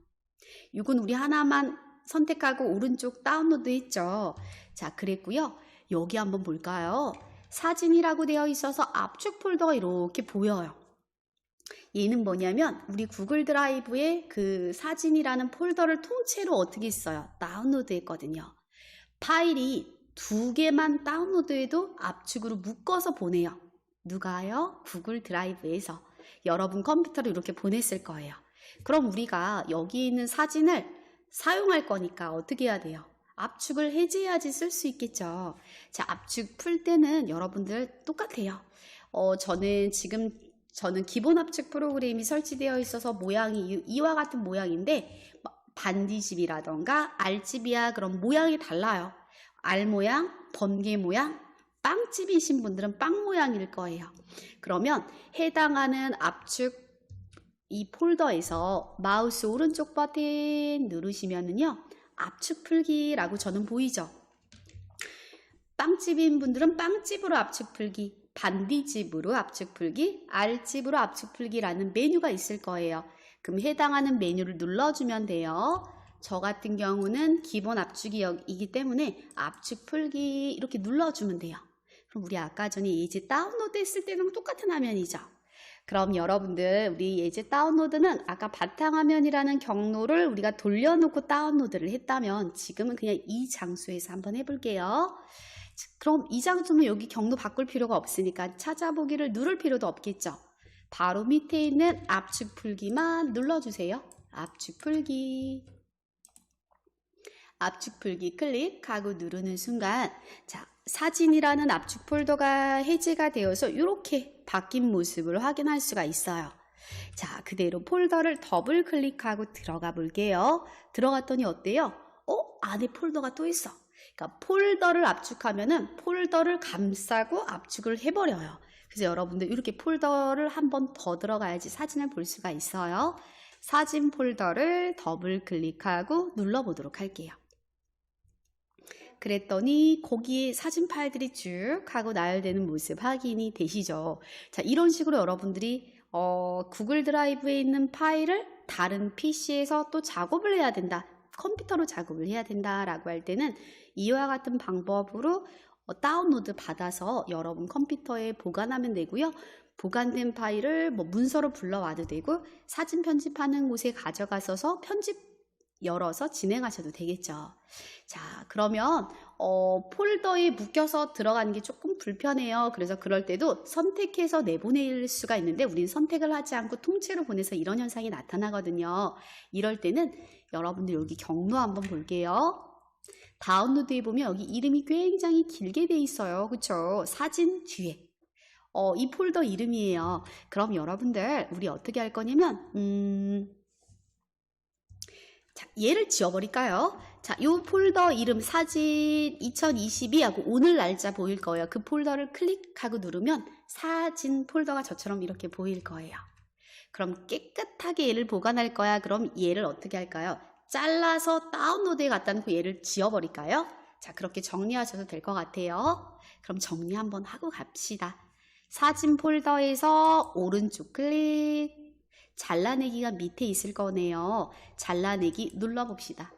이건 우리 하나만 선택하고 오른쪽 다운로드 했죠. 자, 그랬고요. 여기 한번 볼까요? 사진이라고 되어 있어서 압축 폴더가 이렇게 보여요. 얘는 뭐냐면 우리 구글 드라이브에 그 사진이라는 폴더를 통째로 어떻게 써요? 다운로드 했거든요. 파일이 2개만 다운로드해도 압축으로 묶어서 보내요. 누가요? 구글 드라이브에서 여러분 컴퓨터로 이렇게 보냈을 거예요. 그럼 우리가 여기 있는 사진을 사용할 거니까 어떻게 해야 돼요? 압축을 해제해야지 쓸 수 있겠죠. 자, 압축 풀 때는 여러분들 똑같아요. 저는 기본 압축 프로그램이 설치되어 있어서 모양이 이와 같은 모양인데 반디집이라던가 알집이야 그런 모양이 달라요. 알 모양, 번개 모양, 빵집이신 분들은 빵 모양일 거예요. 그러면 해당하는 압축 이 폴더에서 마우스 오른쪽 버튼 누르시면은요. 압축 풀기라고 저는 보이죠. 빵집인 분들은 빵집으로 압축 풀기, 반디집으로 압축 풀기, 알집으로 압축 풀기라는 메뉴가 있을 거예요. 그럼 해당하는 메뉴를 눌러주면 돼요. 저 같은 경우는 기본 압축이기 때문에 압축 풀기 이렇게 눌러주면 돼요. 그럼 우리 아까 전에 예제 다운로드 했을 때는 똑같은 화면이죠. 그럼 여러분들 우리 예제 다운로드는 아까 바탕화면이라는 경로를 우리가 돌려놓고 다운로드를 했다면 지금은 그냥 이 장소에서 한번 해볼게요. 그럼 이 장소는 여기 경로 바꿀 필요가 없으니까 찾아보기를 누를 필요도 없겠죠. 바로 밑에 있는 압축 풀기만 눌러주세요. 압축 풀기. 압축 풀기 클릭하고 누르는 순간 자, 사진이라는 압축 폴더가 해제가 되어서 이렇게 바뀐 모습을 확인할 수가 있어요. 자, 그대로 폴더를 더블 클릭하고 들어가 볼게요. 들어갔더니 어때요? 안에 폴더가 또 있어. 그러니까 폴더를 압축하면은 폴더를 감싸고 압축을 해버려요. 그래서 여러분들 이렇게 폴더를 한 번 더 들어가야지 사진을 볼 수가 있어요. 사진 폴더를 더블 클릭하고 눌러보도록 할게요. 그랬더니 거기에 사진 파일들이 쭉 하고 나열되는 모습 확인이 되시죠. 자, 이런 식으로 여러분들이 구글 드라이브에 있는 파일을 다른 PC에서 또 작업을 해야 된다. 컴퓨터로 작업을 해야 된다라고 할 때는 이와 같은 방법으로 다운로드 받아서 여러분 컴퓨터에 보관하면 되고요. 보관된 파일을 문서로 불러와도 되고 사진 편집하는 곳에 가져가셔서 열어서 진행하셔도 되겠죠. 자, 그러면 폴더에 묶여서 들어가는 게 조금 불편해요. 그래서 그럴 때도 선택해서 내보낼 수가 있는데 우리는 선택을 하지 않고 통째로 보내서 이런 현상이 나타나거든요. 이럴 때는 여러분들 여기 경로 한번 볼게요. 다운로드해 보면 여기 이름이 굉장히 길게 돼 있어요. 그쵸? 사진 뒤에. 이 폴더 이름이에요. 그럼 여러분들 우리 어떻게 할 거냐면 자, 얘를 지워버릴까요? 자, 이 폴더 이름 사진 2022하고 오늘 날짜 보일 거예요. 그 폴더를 클릭하고 누르면 사진 폴더가 저처럼 이렇게 보일 거예요. 그럼 깨끗하게 얘를 보관할 거야. 그럼 얘를 어떻게 할까요? 잘라서 다운로드에 갖다 놓고 얘를 지워버릴까요? 자, 그렇게 정리하셔도 될 것 같아요. 그럼 정리 한번 하고 갑시다. 사진 폴더에서 오른쪽 클릭, 잘라내기가 밑에 있을 거네요. 잘라내기 눌러봅시다.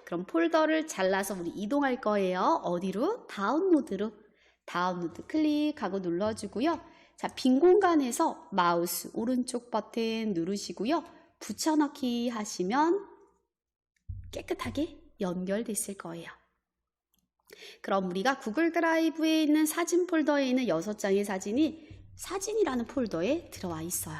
그럼 폴더를 잘라서 우리 이동할 거예요. 어디로? 다운로드로. 다운로드 클릭하고 눌러주고요. 자, 빈 공간에서 마우스 오른쪽 버튼 누르시고요. 붙여넣기 하시면 깨끗하게 연결됐을 거예요. 그럼 우리가 구글 드라이브에 있는 사진 폴더에 있는 6장의 사진이 사진이라는 폴더에 들어와 있어요.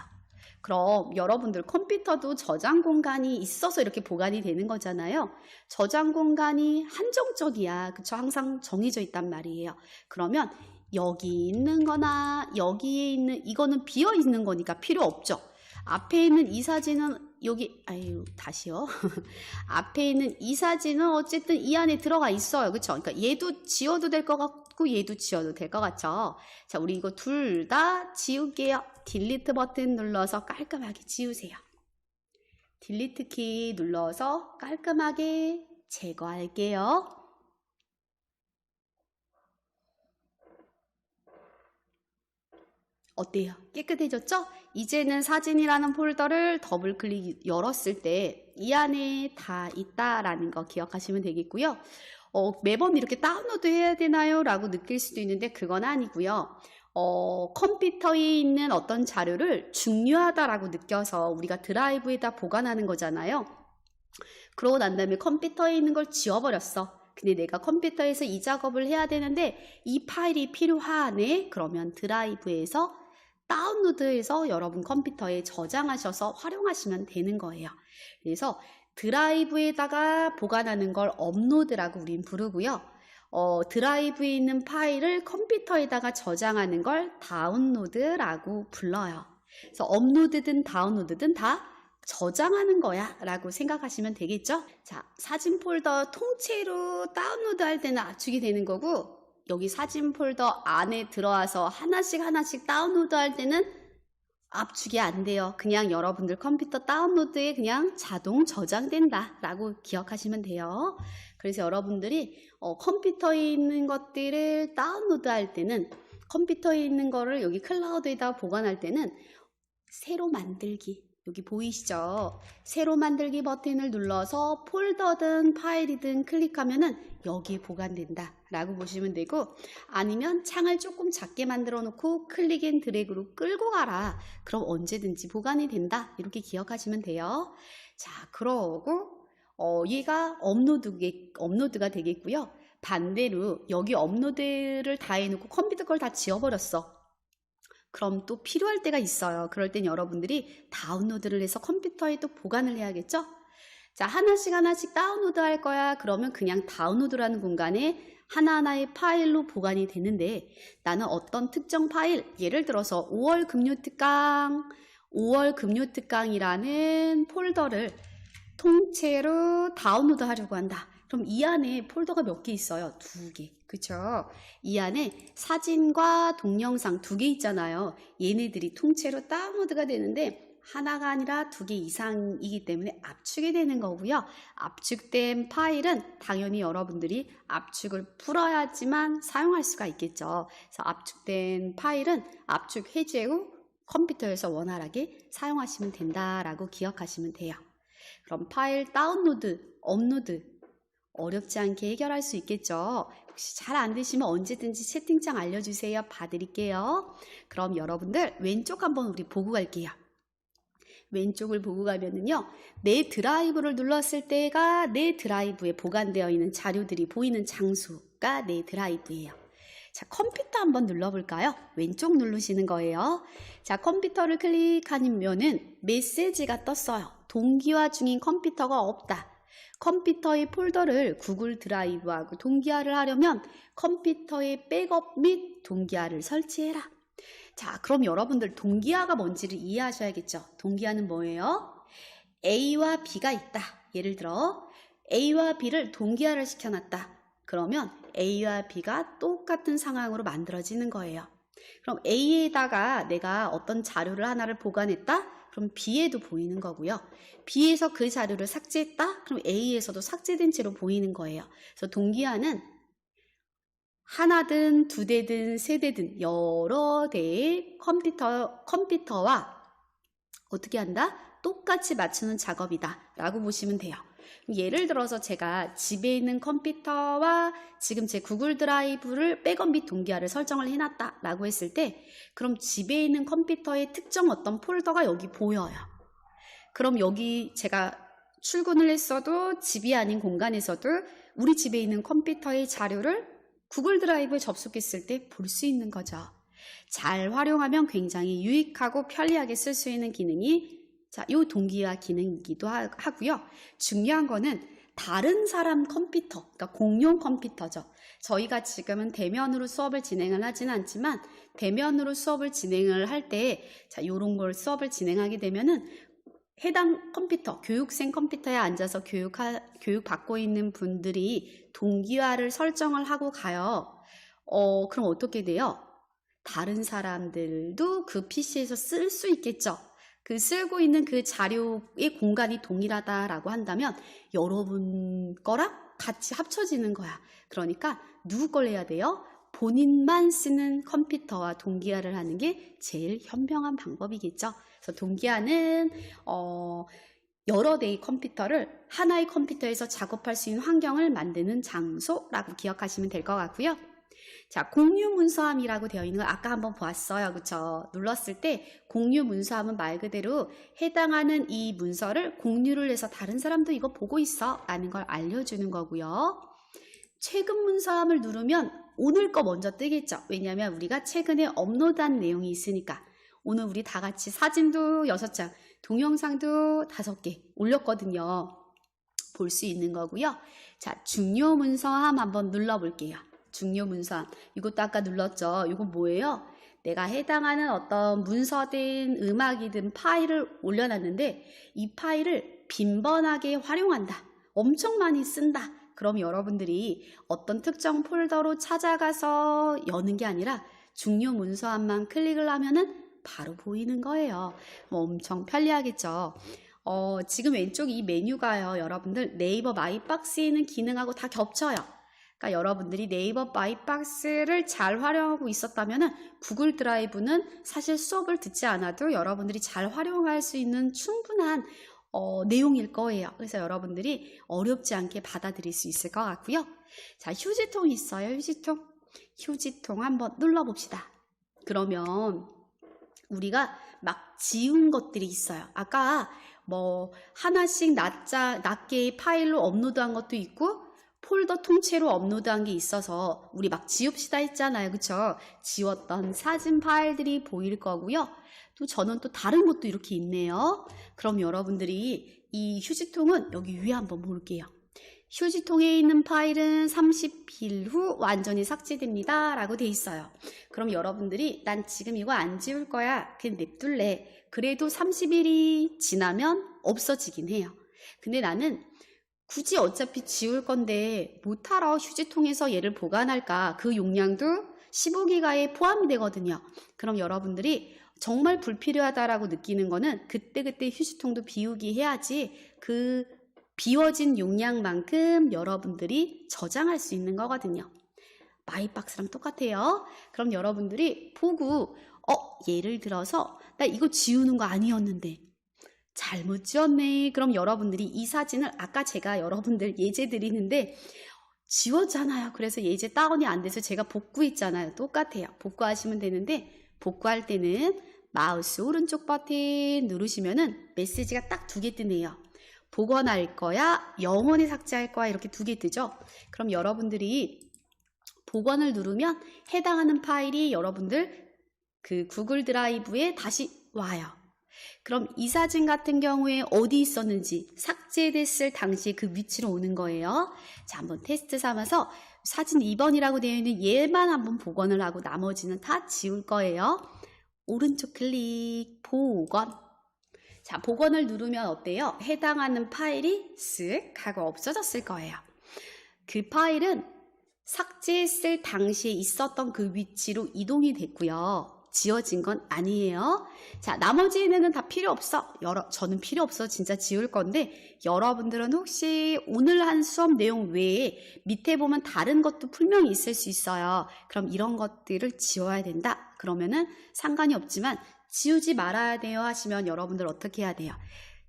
그럼 여러분들 컴퓨터도 저장 공간이 있어서 이렇게 보관이 되는 거잖아요. 저장 공간이 한정적이야. 그쵸? 항상 정해져 있단 말이에요. 그러면 여기 있는 거나 여기에 있는 이거는 비어 있는 거니까 필요 없죠. 앞에 있는 이 사진은 여기 다시요. 앞에 있는 이 사진은 어쨌든 이 안에 들어가 있어요. 그쵸? 그러니까 얘도 지워도 될 것 같고 얘도 지워도 될 것 같죠? 자, 우리 이거 둘 다 지울게요. 딜리트 버튼 눌러서 깔끔하게 지우세요. 딜리트 키 눌러서 깔끔하게 제거할게요. 어때요? 깨끗해졌죠? 이제는 사진이라는 폴더를 더블 클릭 열었을 때 이 안에 다 있다라는 거 기억하시면 되겠고요. 매번 이렇게 다운로드 해야 되나요? 라고 느낄 수도 있는데 그건 아니고요. 컴퓨터에 있는 어떤 자료를 중요하다라고 느껴서 우리가 드라이브에다 보관하는 거잖아요. 그러고 난 다음에 컴퓨터에 있는 걸 지워버렸어. 근데 내가 컴퓨터에서 이 작업을 해야 되는데 이 파일이 필요하네? 그러면 드라이브에서 다운로드해서 여러분 컴퓨터에 저장하셔서 활용하시면 되는 거예요. 그래서 드라이브에다가 보관하는 걸 업로드라고 우린 부르고요. 드라이브에 있는 파일을 컴퓨터에다가 저장하는 걸 다운로드라고 불러요. 그래서 업로드든 다운로드든 다 저장하는 거야 라고 생각하시면 되겠죠? 자, 사진 폴더 통째로 다운로드 할 때는 압축이 되는 거고, 여기 사진 폴더 안에 들어와서 하나씩 다운로드 할 때는 압축이 안 돼요. 그냥 여러분들 컴퓨터 다운로드에 그냥 자동 저장된다 라고 기억하시면 돼요. 그래서 여러분들이 컴퓨터에 있는 것들을 다운로드 할 때는, 컴퓨터에 있는 거를 여기 클라우드에다 보관할 때는 새로 만들기, 여기 보이시죠? 새로 만들기 버튼을 눌러서 폴더든 파일이든 클릭하면은 여기에 보관된다 라고 보시면 되고, 아니면 창을 조금 작게 만들어 놓고 클릭 앤 드래그로 끌고 가라. 그럼 언제든지 보관이 된다. 이렇게 기억하시면 돼요. 자, 그러고 얘가 업로드가 되겠고요. 반대로 여기 업로드를 다 해놓고 컴퓨터 걸 다 지워버렸어. 그럼 또 필요할 때가 있어요. 그럴 땐 여러분들이 다운로드를 해서 컴퓨터에 또 보관을 해야겠죠? 자, 하나씩 다운로드 할 거야. 그러면 그냥 다운로드라는 공간에 하나하나의 파일로 보관이 되는데, 나는 어떤 특정 파일, 예를 들어서 5월 금요특강이라는 폴더를 통째로 다운로드 하려고 한다. 그럼 이 안에 폴더가 몇 개 있어요? 2개. 그쵸? 이 안에 사진과 동영상 2개 있잖아요. 얘네들이 통째로 다운로드가 되는데 하나가 아니라 2개 이상이기 때문에 압축이 되는 거고요. 압축된 파일은 당연히 여러분들이 압축을 풀어야지만 사용할 수가 있겠죠. 그래서 압축된 파일은 압축 해제 후 컴퓨터에서 원활하게 사용하시면 된다라고 기억하시면 돼요. 그럼 파일 다운로드, 업로드 어렵지 않게 해결할 수 있겠죠. 혹시 잘 안 되시면 언제든지 채팅창 알려주세요. 봐드릴게요. 그럼 여러분들 왼쪽 한번 우리 보고 갈게요. 왼쪽을 보고 가면은요, 내 드라이브를 눌렀을 때가 내 드라이브에 보관되어 있는 자료들이 보이는 장소가 내 드라이브예요. 자, 컴퓨터 한번 눌러볼까요? 왼쪽 누르시는 거예요. 자, 컴퓨터를 클릭하면은 메시지가 떴어요. 동기화 중인 컴퓨터가 없다. 컴퓨터의 폴더를 구글 드라이브하고 동기화를 하려면 컴퓨터의 백업 및 동기화를 설치해라. 자, 그럼 여러분들 동기화가 뭔지를 이해하셔야겠죠. 동기화는 뭐예요? A와 B가 있다. 예를 들어 A와 B를 동기화를 시켜놨다. 그러면 A와 B가 똑같은 상황으로 만들어지는 거예요. 그럼 A에다가 내가 어떤 자료를 하나를 보관했다? 그럼 B에도 보이는 거고요. B에서 그 자료를 삭제했다? 그럼 A에서도 삭제된 채로 보이는 거예요. 그래서 동기화는 하나든 2대든 3대든 여러 대의 컴퓨터와 어떻게 한다? 똑같이 맞추는 작업이다 라고 보시면 돼요. 예를 들어서 제가 집에 있는 컴퓨터와 지금 제 구글 드라이브를 백업 및 동기화를 설정을 해놨다 라고 했을 때, 그럼 집에 있는 컴퓨터의 특정 어떤 폴더가 여기 보여요. 그럼 여기 제가 출근을 했어도 집이 아닌 공간에서도 우리 집에 있는 컴퓨터의 자료를 구글 드라이브에 접속했을 때 볼 수 있는 거죠. 잘 활용하면 굉장히 유익하고 편리하게 쓸 수 있는 기능이 요 동기화 기능이기도 하고요. 중요한 거는 다른 사람 컴퓨터, 그러니까 공용 컴퓨터죠. 저희가 지금은 대면으로 수업을 진행을 하지는 않지만 대면으로 수업을 진행을 할 때 요런 걸 수업을 진행하게 되면은 해당 컴퓨터, 교육생 컴퓨터에 앉아서 교육받고 있는 분들이 동기화를 설정을 하고 가요. 그럼 어떻게 돼요? 다른 사람들도 그 PC에서 쓸 수 있겠죠. 그 쓰고 있는 그 자료의 공간이 동일하다라고 한다면 여러분 거랑 같이 합쳐지는 거야. 그러니까 누구 걸 해야 돼요? 본인만 쓰는 컴퓨터와 동기화를 하는 게 제일 현명한 방법이겠죠. 그래서 동기화는 여러 대의 컴퓨터를 하나의 컴퓨터에서 작업할 수 있는 환경을 만드는 장소라고 기억하시면 될 것 같고요. 자, 공유 문서함이라고 되어 있는 거 아까 한번 보았어요. 그쵸? 눌렀을 때 공유 문서함은 말 그대로 해당하는 이 문서를 공유를 해서 다른 사람도 이거 보고 있어 라는 걸 알려주는 거고요. 최근 문서함을 누르면 오늘 거 먼저 뜨겠죠. 왜냐하면 우리가 최근에 업로드한 내용이 있으니까. 오늘 우리 다 같이 사진도 6장, 동영상도 5개 올렸거든요. 볼 수 있는 거고요. 자, 중요 문서함 한번 눌러볼게요. 중요 문서함. 이것도 아까 눌렀죠. 이거 뭐예요? 내가 해당하는 어떤 문서든 음악이든 파일을 올려놨는데 이 파일을 빈번하게 활용한다. 엄청 많이 쓴다. 그럼 여러분들이 어떤 특정 폴더로 찾아가서 여는 게 아니라 중요 문서함만 클릭을 하면은 바로 보이는 거예요. 엄청 편리하겠죠. 지금 왼쪽 이 메뉴가요. 여러분들 네이버 마이박스에 있는 기능하고 다 겹쳐요. 그러니까 여러분들이 네이버 마이박스를 잘 활용하고 있었다면 구글 드라이브는 사실 수업을 듣지 않아도 여러분들이 잘 활용할 수 있는 충분한 내용일 거예요. 그래서 여러분들이 어렵지 않게 받아들일 수 있을 것 같고요. 자, 휴지통이 있어요. 휴지통. 휴지통 한번 눌러봅시다. 그러면 우리가 막 지운 것들이 있어요. 아까 뭐 하나씩 낱개의 파일로 업로드한 것도 있고 폴더 통째로 업로드한 게 있어서 우리 막 지웁시다 했잖아요. 그쵸? 지웠던 사진 파일들이 보일 거고요. 또 저는 또 다른 것도 이렇게 있네요. 그럼 여러분들이 이 휴지통은 여기 위에 한번 볼게요. 휴지통에 있는 파일은 30일 후 완전히 삭제됩니다 라고 돼 있어요. 그럼 여러분들이 난 지금 이거 안 지울 거야. 그냥 냅둘래. 그래도 30일이 지나면 없어지긴 해요. 근데 나는 굳이 어차피 지울 건데 못하러 휴지통에서 얘를 보관할까? 그 용량도 15기가에 포함이 되거든요. 그럼 여러분들이 정말 불필요하다라고 느끼는 거는 그때그때 휴지통도 비우기 해야지 그 비워진 용량만큼 여러분들이 저장할 수 있는 거거든요. 마이박스랑 똑같아요. 그럼 여러분들이 보고 예를 들어서 나 이거 지우는 거 아니었는데 잘못 지웠네. 그럼 여러분들이 이 사진을 아까 제가 여러분들 예제 드리는데 지웠잖아요. 그래서 예제 다운이 안 돼서 제가 복구했잖아요. 똑같아요. 복구하시면 되는데 복구할 때는 마우스 오른쪽 버튼 누르시면은 메시지가 딱 2개 뜨네요. 복원할 거야, 영원히 삭제할 거야 이렇게 2개 뜨죠. 그럼 여러분들이 복원을 누르면 해당하는 파일이 여러분들 그 구글 드라이브에 다시 와요. 그럼 이 사진 같은 경우에 어디 있었는지 삭제됐을 당시 그 위치로 오는 거예요. 자, 한번 테스트 삼아서 사진 2번이라고 되어 있는 얘만 한번 복원을 하고 나머지는 다 지울 거예요. 오른쪽 클릭, 복원. 자, 복원을 누르면 어때요? 해당하는 파일이 쓱 하고 없어졌을 거예요. 그 파일은 삭제했을 당시에 있었던 그 위치로 이동이 됐고요. 지워진 건 아니에요. 자, 나머지는 다 필요 없어. 저는 필요 없어. 진짜 지울 건데 여러분들은 혹시 오늘 한 수업 내용 외에 밑에 보면 다른 것도 분명히 있을 수 있어요. 그럼 이런 것들을 지워야 된다. 그러면은 상관이 없지만 지우지 말아야 돼요 하시면 여러분들 어떻게 해야 돼요?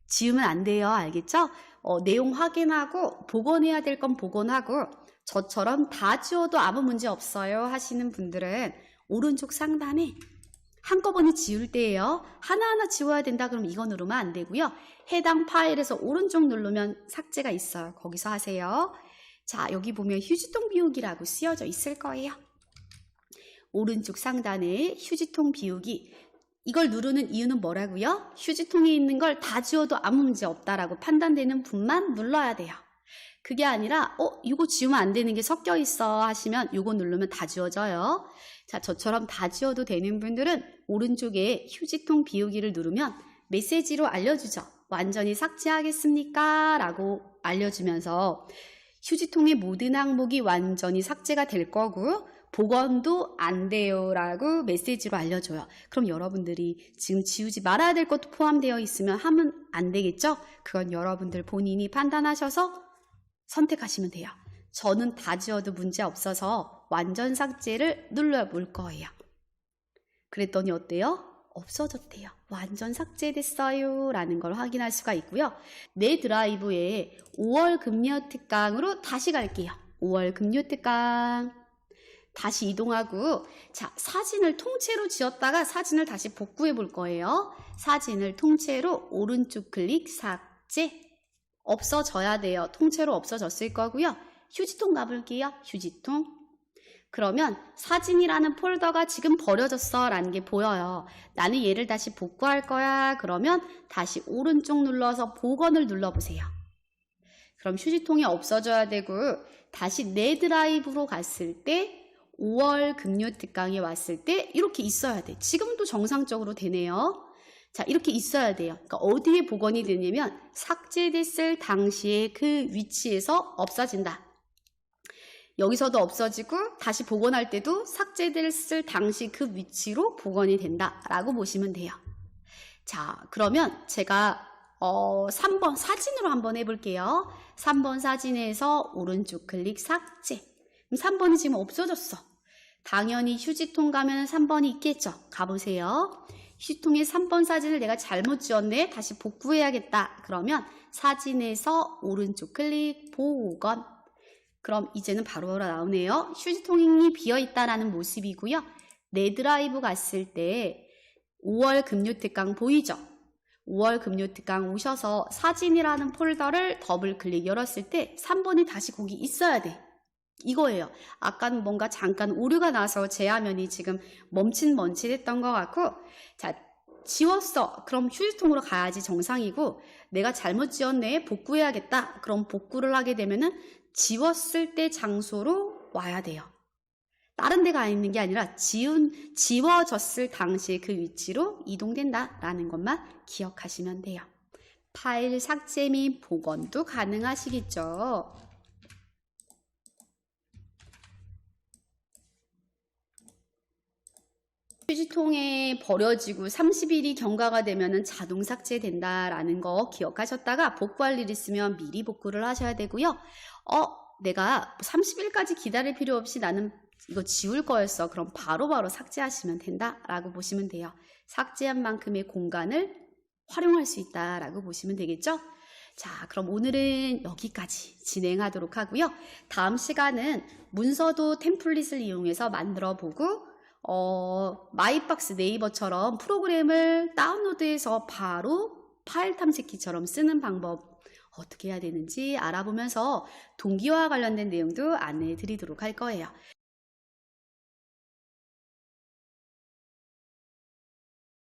지우면 안 돼요. 알겠죠? 내용 확인하고 복원해야 될 건 복원하고 저처럼 다 지워도 아무 문제 없어요 하시는 분들은 오른쪽 상단에 한꺼번에 지울 때예요. 하나하나 지워야 된다 그럼 이거 누르면 안 되고요. 해당 파일에서 오른쪽 누르면 삭제가 있어요. 거기서 하세요. 자, 여기 보면 휴지통 비우기라고 쓰여져 있을 거예요. 오른쪽 상단에 휴지통 비우기. 이걸 누르는 이유는 뭐라고요? 휴지통에 있는 걸 다 지워도 아무 문제 없다라고 판단되는 분만 눌러야 돼요. 그게 아니라 이거 지우면 안 되는 게 섞여 있어 하시면 이거 누르면 다 지워져요. 자, 저처럼 다 지워도 되는 분들은 오른쪽에 휴지통 비우기를 누르면 메시지로 알려주죠. 완전히 삭제하겠습니까? 라고 알려주면서 휴지통의 모든 항목이 완전히 삭제가 될 거고 복원도 안 돼요 라고 메시지로 알려줘요. 그럼 여러분들이 지금 지우지 말아야 될 것도 포함되어 있으면 하면 안 되겠죠? 그건 여러분들 본인이 판단하셔서 선택하시면 돼요. 저는 다 지워도 문제 없어서 완전 삭제를 눌러볼 거예요. 그랬더니 어때요? 없어졌대요. 완전 삭제됐어요 라는 걸 확인할 수가 있고요. 내 드라이브에 5월 금요 특강으로 다시 갈게요. 5월 금요 특강 다시 이동하고 자, 사진을 통째로 지웠다가 사진을 다시 복구해 볼 거예요. 사진을 통째로 오른쪽 클릭 삭제 없어져야 돼요. 통째로 없어졌을 거고요. 휴지통 가볼게요. 휴지통. 그러면 사진이라는 폴더가 지금 버려졌어 라는 게 보여요. 나는 얘를 다시 복구할 거야. 그러면 다시 오른쪽 눌러서 복원을 눌러보세요. 그럼 휴지통이 없어져야 되고 다시 내 드라이브로 갔을 때 5월 급료 특강에 왔을 때 이렇게 있어야 돼. 지금도 정상적으로 되네요. 자, 이렇게 있어야 돼요. 그러니까 어디에 복원이 되냐면 삭제됐을 당시에 그 위치에서 없어진다. 여기서도 없어지고 다시 복원할 때도 삭제됐을 당시 그 위치로 복원이 된다라고 보시면 돼요. 자, 그러면 제가 3번 사진으로 한번 해볼게요. 3번 사진에서 오른쪽 클릭 삭제. 그럼 3번이 지금 없어졌어. 당연히 휴지통 가면 3번이 있겠죠. 가보세요. 휴지통에 3번 사진을 내가 잘못 지웠네. 다시 복구해야겠다. 그러면 사진에서 오른쪽 클릭 복원. 그럼 이제는 바로바로 나오네요. 휴지통이 비어있다라는 모습이고요. 내 드라이브 갔을 때 5월 급료 특강 보이죠? 5월 급료 특강 오셔서 사진이라는 폴더를 더블 클릭 열었을 때 3번이 다시 거기 있어야 돼. 이거예요. 아까는 뭔가 잠깐 오류가 나서 제 화면이 지금 멈칫멈칫했던 것 같고, 자, 지웠어. 그럼 휴지통으로 가야지 정상이고, 내가 잘못 지웠네. 복구해야겠다. 그럼 복구를 하게 되면은 지웠을 때 장소로 와야 돼요. 다른 데가 있는 게 아니라 지워졌을 당시에 그 위치로 이동된다라는 것만 기억하시면 돼요. 파일 삭제 및 복원도 가능하시겠죠. 휴지통에 버려지고 30일이 경과가 되면 자동 삭제된다라는 거 기억하셨다가 복구할 일 있으면 미리 복구를 하셔야 되고요. 내가 30일까지 기다릴 필요 없이 나는 이거 지울 거였어. 그럼 바로바로 삭제하시면 된다라고 보시면 돼요. 삭제한 만큼의 공간을 활용할 수 있다라고 보시면 되겠죠? 자, 그럼 오늘은 여기까지 진행하도록 하고요. 다음 시간은 문서도 템플릿을 이용해서 만들어 보고 마이박스 네이버처럼 프로그램을 다운로드해서 바로 파일 탐색기처럼 쓰는 방법 어떻게 해야 되는지 알아보면서 동기화와 관련된 내용도 안내해 드리도록 할 거예요.